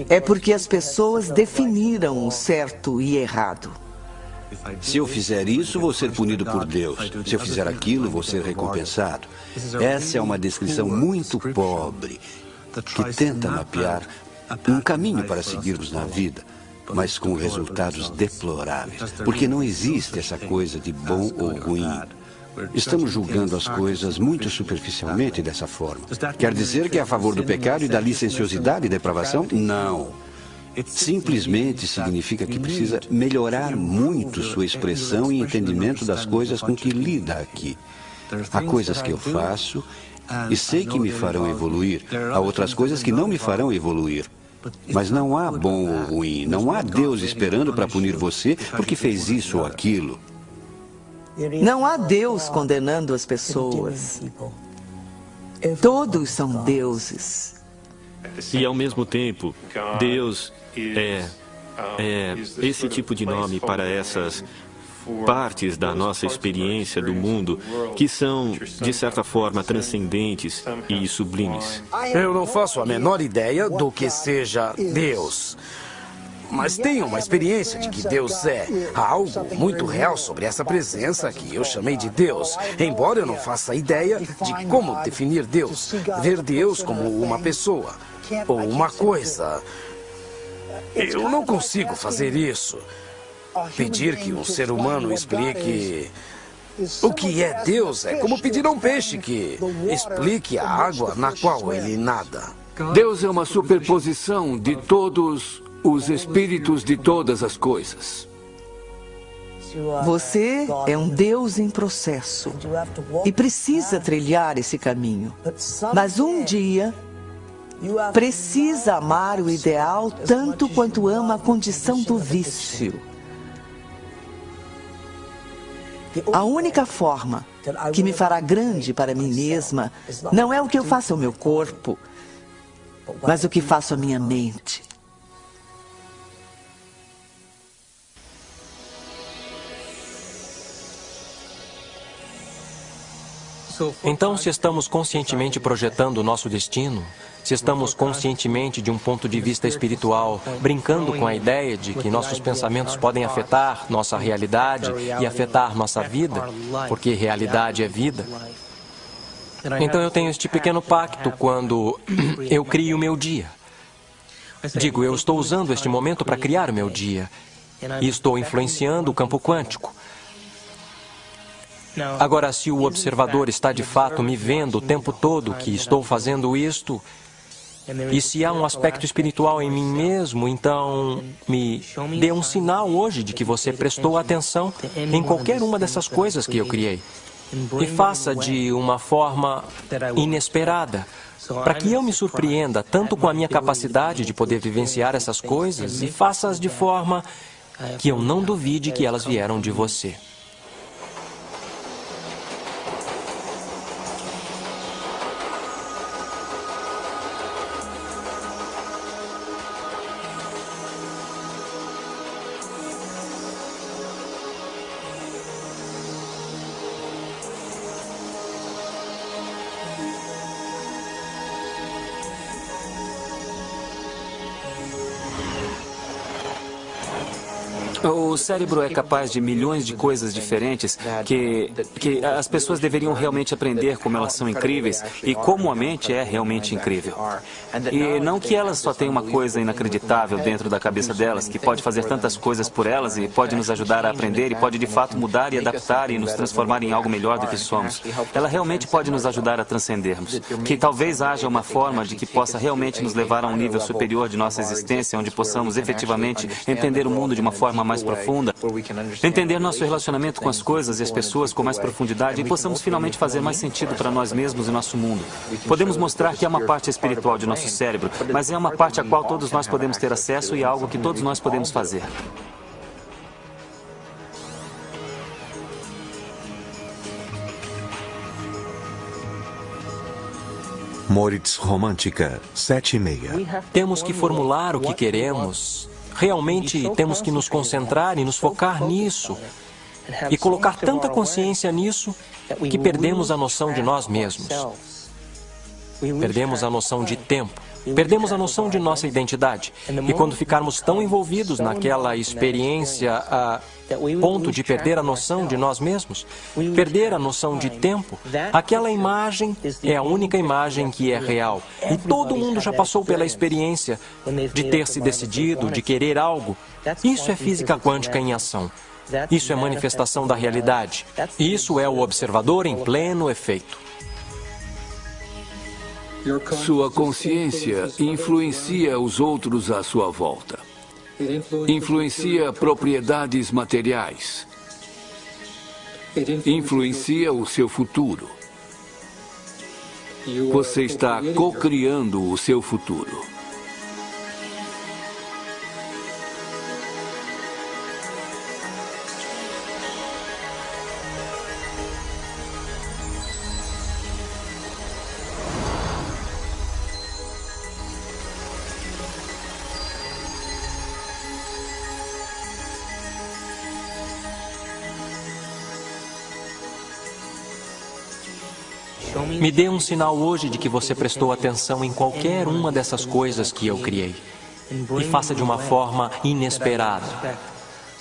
É porque as pessoas definiram o certo e errado. Se eu fizer isso, vou ser punido por Deus. Se eu fizer aquilo, vou ser recompensado. Essa é uma descrição muito pobre, que tenta mapear um caminho para seguirmos na vida. mas com resultados deploráveis. Porque não existe essa coisa de bom ou ruim. Estamos julgando as coisas muito superficialmente dessa forma. Quer dizer que é a favor do pecado e da licenciosidade e depravação? Não. Simplesmente significa que precisa melhorar muito sua expressão e entendimento das coisas com que lida aqui. Há coisas que eu faço e sei que me farão evoluir. Há outras coisas que não me farão evoluir. Mas não há bom ou ruim. Não há Deus esperando para punir você porque fez isso ou aquilo. Não há Deus condenando as pessoas. Todos são deuses. E, ao mesmo tempo, Deus é esse tipo de nome para essas partes da nossa experiência do mundo que são, de certa forma, transcendentes e sublimes. Eu não faço a menor ideia do que seja Deus. Mas tenho uma experiência de que Deus é. Há algo muito real sobre essa presença que eu chamei de Deus. Embora eu não faça ideia de como definir Deus. Ver Deus como uma pessoa ou uma coisa. Eu não consigo fazer isso. Pedir que um ser humano explique o que é Deus é como pedir a um peixe que explique a água na qual ele nada. Deus é uma superposição de todos os espíritos de todas as coisas. Você é um Deus em processo e precisa trilhar esse caminho. Mas um dia precisa amar o ideal tanto quanto ama a condição do vício. A única forma que me fará grande para mim mesma não é o que eu faço ao meu corpo, mas o que faço à minha mente. Então, se estamos conscientemente projetando o nosso destino, se estamos conscientemente, de um ponto de vista espiritual, brincando com a ideia de que nossos pensamentos podem afetar nossa realidade e afetar nossa vida, porque realidade é vida, então eu tenho este pequeno pacto quando eu crio o meu dia. Digo, eu estou usando este momento para criar o meu dia e estou influenciando o campo quântico. Agora, se o observador está de fato me vendo o tempo todo que estou fazendo isto, e se há um aspecto espiritual em mim mesmo, então me dê um sinal hoje de que você prestou atenção em qualquer uma dessas coisas que eu criei. E faça de uma forma inesperada, para que eu me surpreenda tanto com a minha capacidade de poder vivenciar essas coisas, e faça-as de forma que eu não duvide que elas vieram de você. O cérebro é capaz de milhões de coisas diferentes que as pessoas deveriam realmente aprender como elas são incríveis e como a mente é realmente incrível. E não que elas só tenham uma coisa inacreditável dentro da cabeça delas, que pode fazer tantas coisas por elas e pode nos ajudar a aprender e pode de fato mudar e adaptar e nos transformar em algo melhor do que somos. Ela realmente pode nos ajudar a transcendermos. Que talvez haja uma forma de que possa realmente nos levar a um nível superior de nossa existência, onde possamos efetivamente entender o mundo de uma forma mais profunda, entender nosso relacionamento com as coisas e as pessoas com mais profundidade e possamos finalmente fazer mais sentido para nós mesmos e nosso mundo. Podemos mostrar que é uma parte espiritual de nosso cérebro, mas é uma parte a qual todos nós podemos ter acesso e é algo que todos nós podemos fazer. Moritz Romântica, 7:30. Temos que formular o que queremos. Realmente temos que nos concentrar e nos focar nisso. E colocar tanta consciência nisso que perdemos a noção de nós mesmos. Perdemos a noção de tempo. Perdemos a noção de nossa identidade. E quando ficarmos tão envolvidos naquela experiência ponto de perder a noção de nós mesmos, perder a noção de tempo. Aquela imagem é a única imagem que é real. E todo mundo já passou pela experiência de ter se decidido, de querer algo. Isso é física quântica em ação. Isso é manifestação da realidade. Isso é o observador em pleno efeito. Sua consciência influencia os outros à sua volta. Influencia propriedades materiais. Influencia o seu futuro. Você está co-criando o seu futuro. Me dê um sinal hoje de que você prestou atenção em qualquer uma dessas coisas que eu criei. E faça de uma forma inesperada.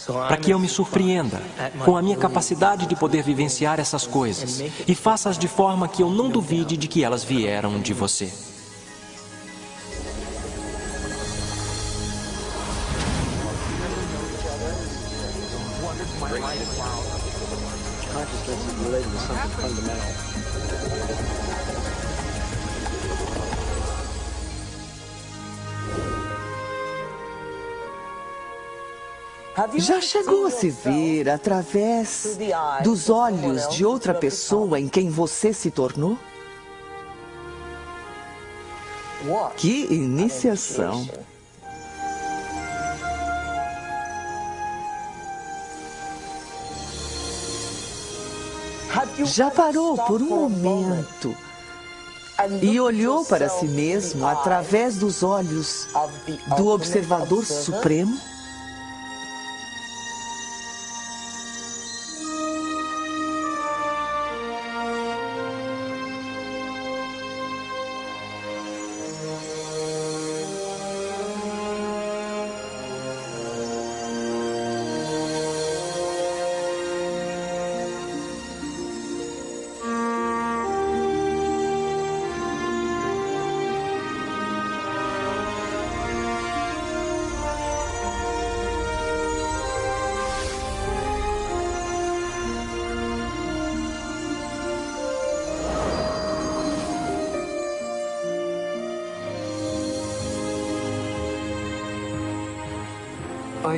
Para que eu me surpreenda com a minha capacidade de poder vivenciar essas coisas. E faça-as de forma que eu não duvide de que elas vieram de você. Já chegou a se ver através dos olhos de outra pessoa em quem você se tornou? Que iniciação! Já parou por um momento e olhou para si mesmo através dos olhos do observador supremo?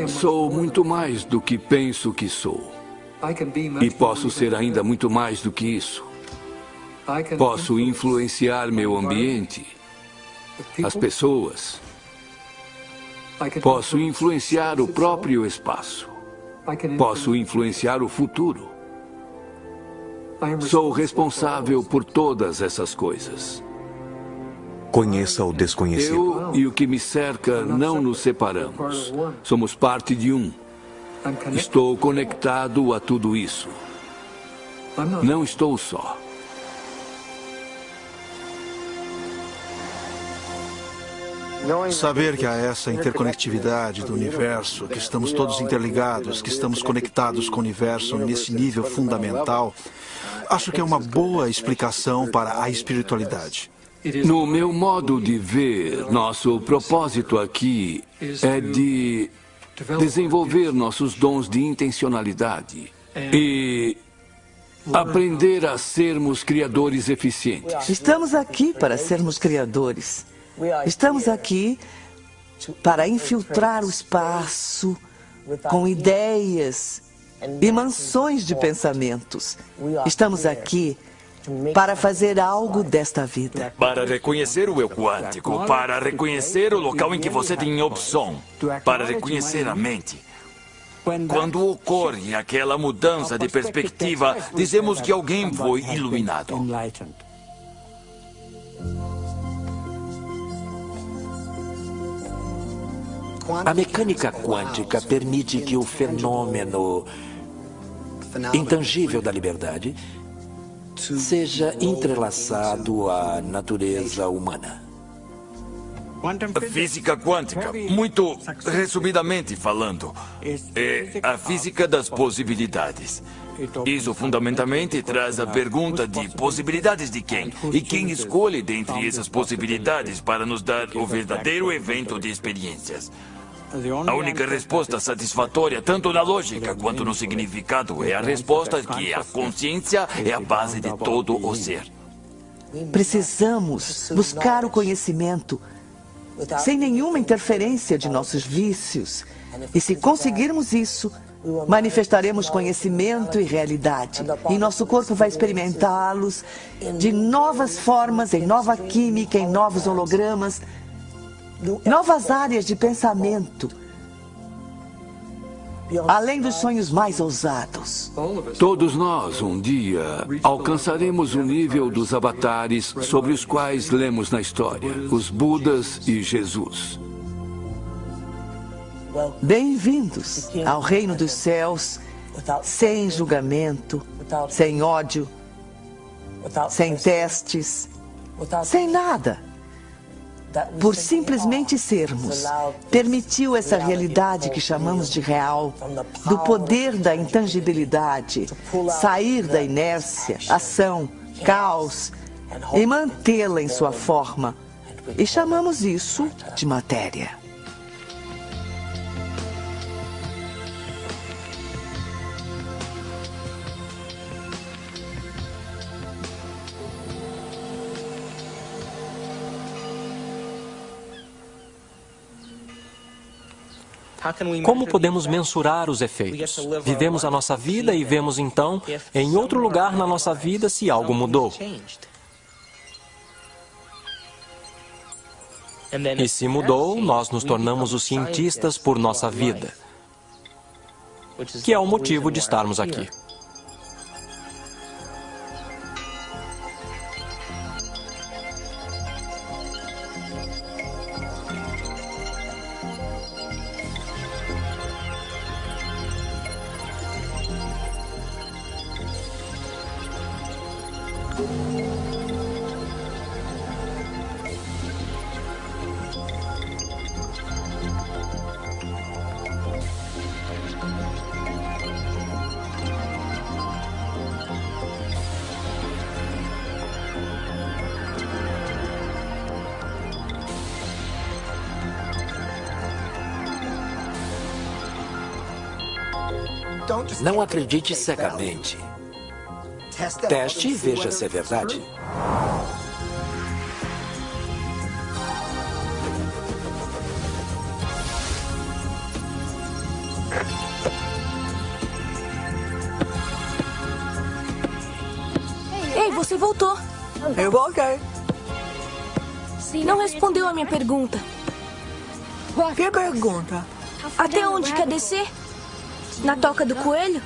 Sou muito mais do que penso que sou. E posso ser ainda muito mais do que isso. Posso influenciar meu ambiente, as pessoas. Posso influenciar o próprio espaço. Posso influenciar o futuro. Sou responsável por todas essas coisas. Conheça o desconhecido. Eu e o que me cerca não nos separamos. Somos parte de um. Estou conectado a tudo isso. Não estou só. Saber que há essa interconectividade do universo, que estamos todos interligados, que estamos conectados com o universo nesse nível fundamental, acho que é uma boa explicação para a espiritualidade. No meu modo de ver, nosso propósito aqui é de desenvolver nossos dons de intencionalidade e aprender a sermos criadores eficientes. Estamos aqui para sermos criadores. Estamos aqui para infiltrar o espaço com ideias e mansões de pensamentos. Estamos aqui para fazer algo desta vida. Para reconhecer o eu quântico, para reconhecer o local em que você tem opção, para reconhecer a mente. Quando ocorre aquela mudança de perspectiva, dizemos que alguém foi iluminado. A mecânica quântica permite que o fenômeno intangível da liberdade seja entrelaçado à natureza humana. A física quântica, muito resumidamente falando, é a física das possibilidades. Isso fundamentalmente traz a pergunta de possibilidades de quem? E quem escolhe dentre essas possibilidades para nos dar o verdadeiro evento de experiências? A única resposta satisfatória, tanto na lógica quanto no significado, é a resposta que a consciência é a base de todo o ser. Precisamos buscar o conhecimento sem nenhuma interferência de nossos vícios. E se conseguirmos isso, manifestaremos conhecimento e realidade. E nosso corpo vai experimentá-los de novas formas, em nova química, em novos hologramas, novas áreas de pensamento, além dos sonhos mais ousados. Todos nós, um dia, alcançaremos o nível dos avatares sobre os quais lemos na história, os Budas e Jesus. Bem-vindos ao reino dos céus, sem julgamento, sem ódio, sem testes, sem nada. Por simplesmente sermos, permitiu essa realidade que chamamos de real, do poder da intangibilidade, sair da inércia, ação, caos e mantê-la em sua forma. E chamamos isso de matéria. Como podemos mensurar os efeitos? Vivemos a nossa vida e vemos então, em outro lugar na nossa vida, se algo mudou. E se mudou, nós nos tornamos os cientistas por nossa vida, que é o motivo de estarmos aqui. Não acredite cegamente. Teste e veja se é verdade. Ei, você voltou. Eu voltei. Não respondeu a minha pergunta. Que pergunta? Até onde quer descer? Na toca do coelho?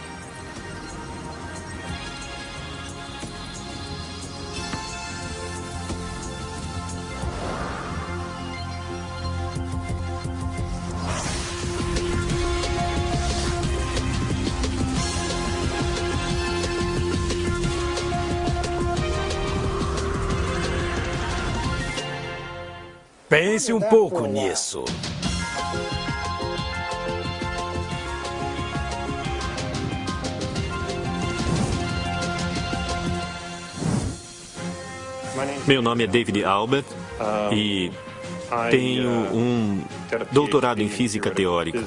Pense um pouco nisso. Meu nome é David Albert e tenho um doutorado em física teórica.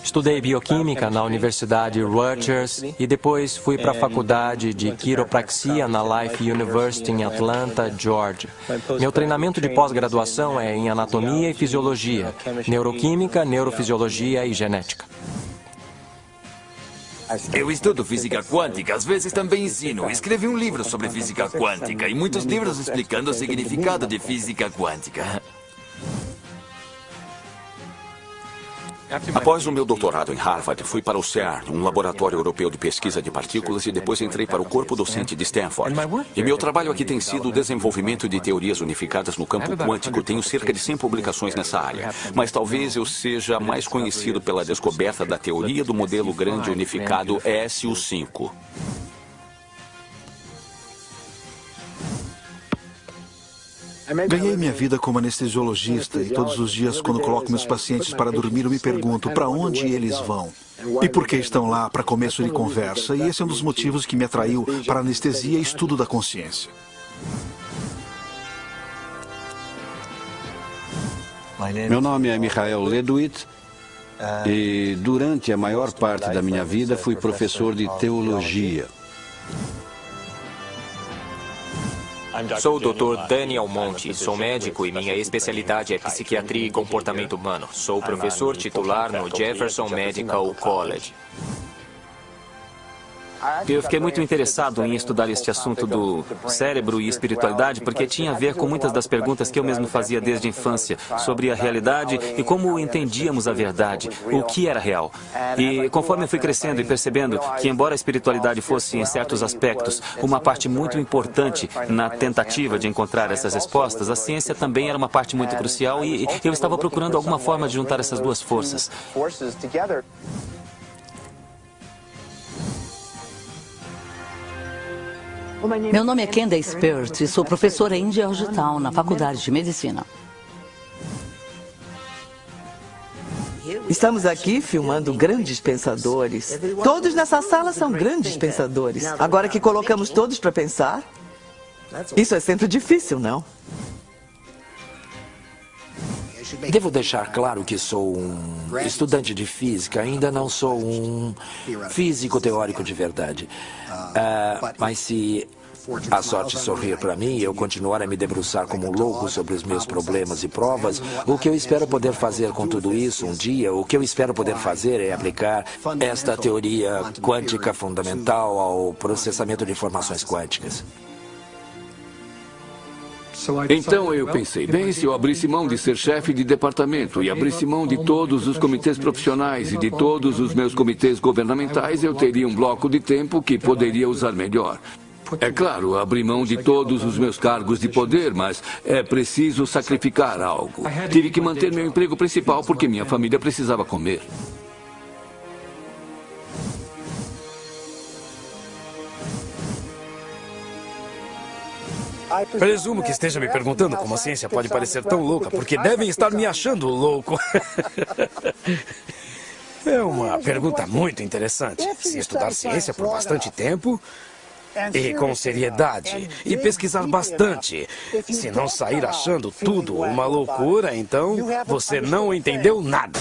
Estudei bioquímica na Universidade Rutgers e depois fui para a faculdade de quiropraxia na Life University em Atlanta, Georgia. Meu treinamento de pós-graduação é em anatomia e fisiologia, neuroquímica, neurofisiologia e genética. Eu estudo física quântica, às vezes também ensino. Escrevi um livro sobre física quântica e muitos livros explicando o significado de física quântica. Após o meu doutorado em Harvard, fui para o CERN, um laboratório europeu de pesquisa de partículas, e depois entrei para o corpo docente de Stanford. E meu trabalho aqui tem sido o desenvolvimento de teorias unificadas no campo quântico. Tenho cerca de 100 publicações nessa área. Mas talvez eu seja mais conhecido pela descoberta da teoria do modelo grande unificado SU5. Ganhei minha vida como anestesiologista e todos os dias, quando coloco meus pacientes para dormir, eu me pergunto para onde eles vão e por que estão lá para começo de conversa. E esse é um dos motivos que me atraiu para a anestesia e estudo da consciência. Meu nome é Michael Ledwith e durante a maior parte da minha vida fui professor de teologia. Sou o Dr. Daniel Monte, sou médico e minha especialidade é psiquiatria e comportamento humano. Sou professor titular no Jefferson Medical College. Eu fiquei muito interessado em estudar este assunto do cérebro e espiritualidade porque tinha a ver com muitas das perguntas que eu mesmo fazia desde a infância sobre a realidade e como entendíamos a verdade, o que era real. E conforme eu fui crescendo e percebendo que, embora a espiritualidade fosse, em certos aspectos, uma parte muito importante na tentativa de encontrar essas respostas, a ciência também era uma parte muito crucial e eu estava procurando alguma forma de juntar essas duas forças. Meu nome é Candace Peart e sou professora em Georgetown, na Faculdade de Medicina. Estamos aqui filmando grandes pensadores. Todos nessa sala são grandes pensadores. Agora que colocamos todos para pensar, isso é sempre difícil, não? Devo deixar claro que sou um estudante de física, ainda não sou um físico teórico de verdade. Mas se a sorte sorrir para mim e eu continuar a me debruçar como um louco sobre os meus problemas e provas, o que eu espero poder fazer com tudo isso um dia, o que eu espero poder fazer é aplicar esta teoria quântica fundamental ao processamento de informações quânticas. Então eu pensei, bem, se eu abrisse mão de ser chefe de departamento e abrisse mão de todos os comitês profissionais e de todos os meus comitês governamentais, eu teria um bloco de tempo que poderia usar melhor. É claro, abri mão de todos os meus cargos de poder, mas é preciso sacrificar algo. Tive que manter meu emprego principal porque minha família precisava comer. Presumo que esteja me perguntando como a ciência pode parecer tão louca, porque devem estar me achando louco. É uma pergunta muito interessante. Se estudar ciência por bastante tempo e com seriedade e pesquisar bastante, se não sair achando tudo uma loucura, então você não entendeu nada.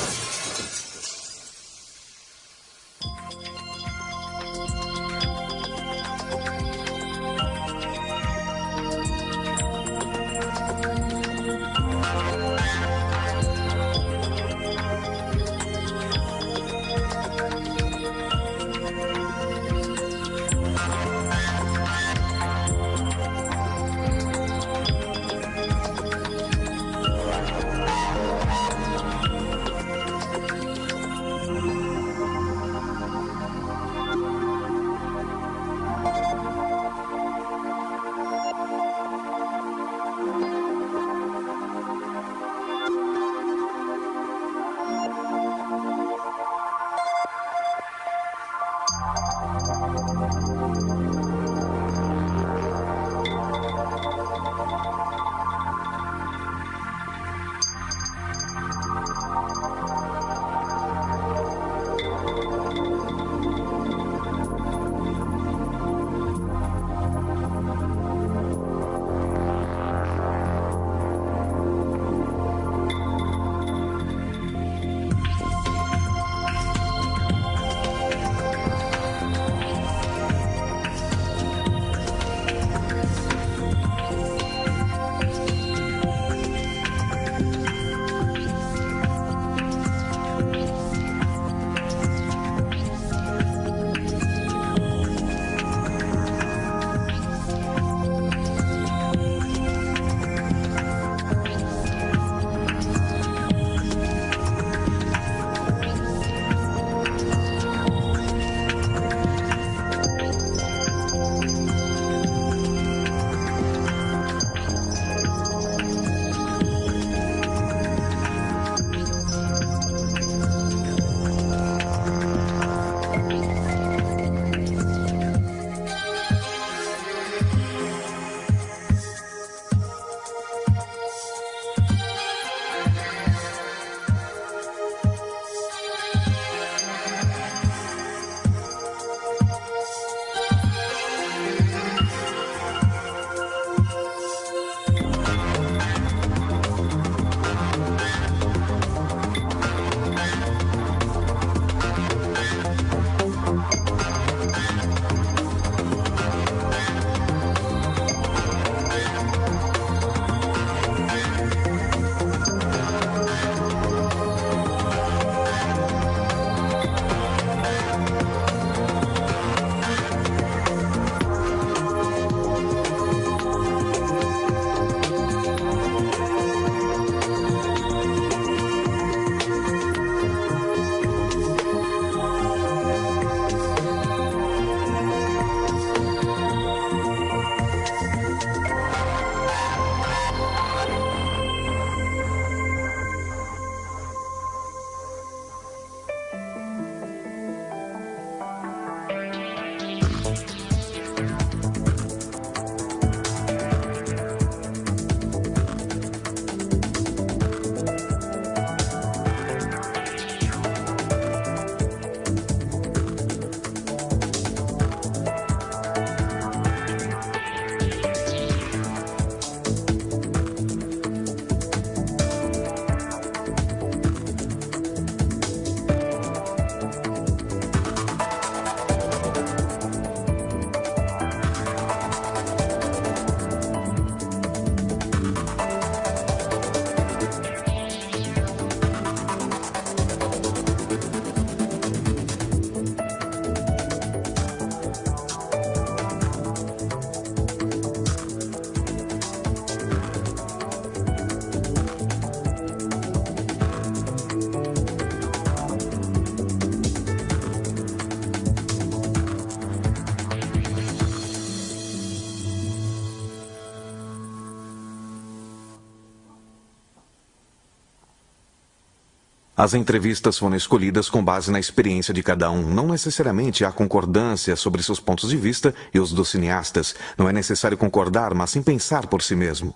As entrevistas foram escolhidas com base na experiência de cada um. Não necessariamente há concordância sobre seus pontos de vista e os dos cineastas. Não é necessário concordar, mas sim pensar por si mesmo.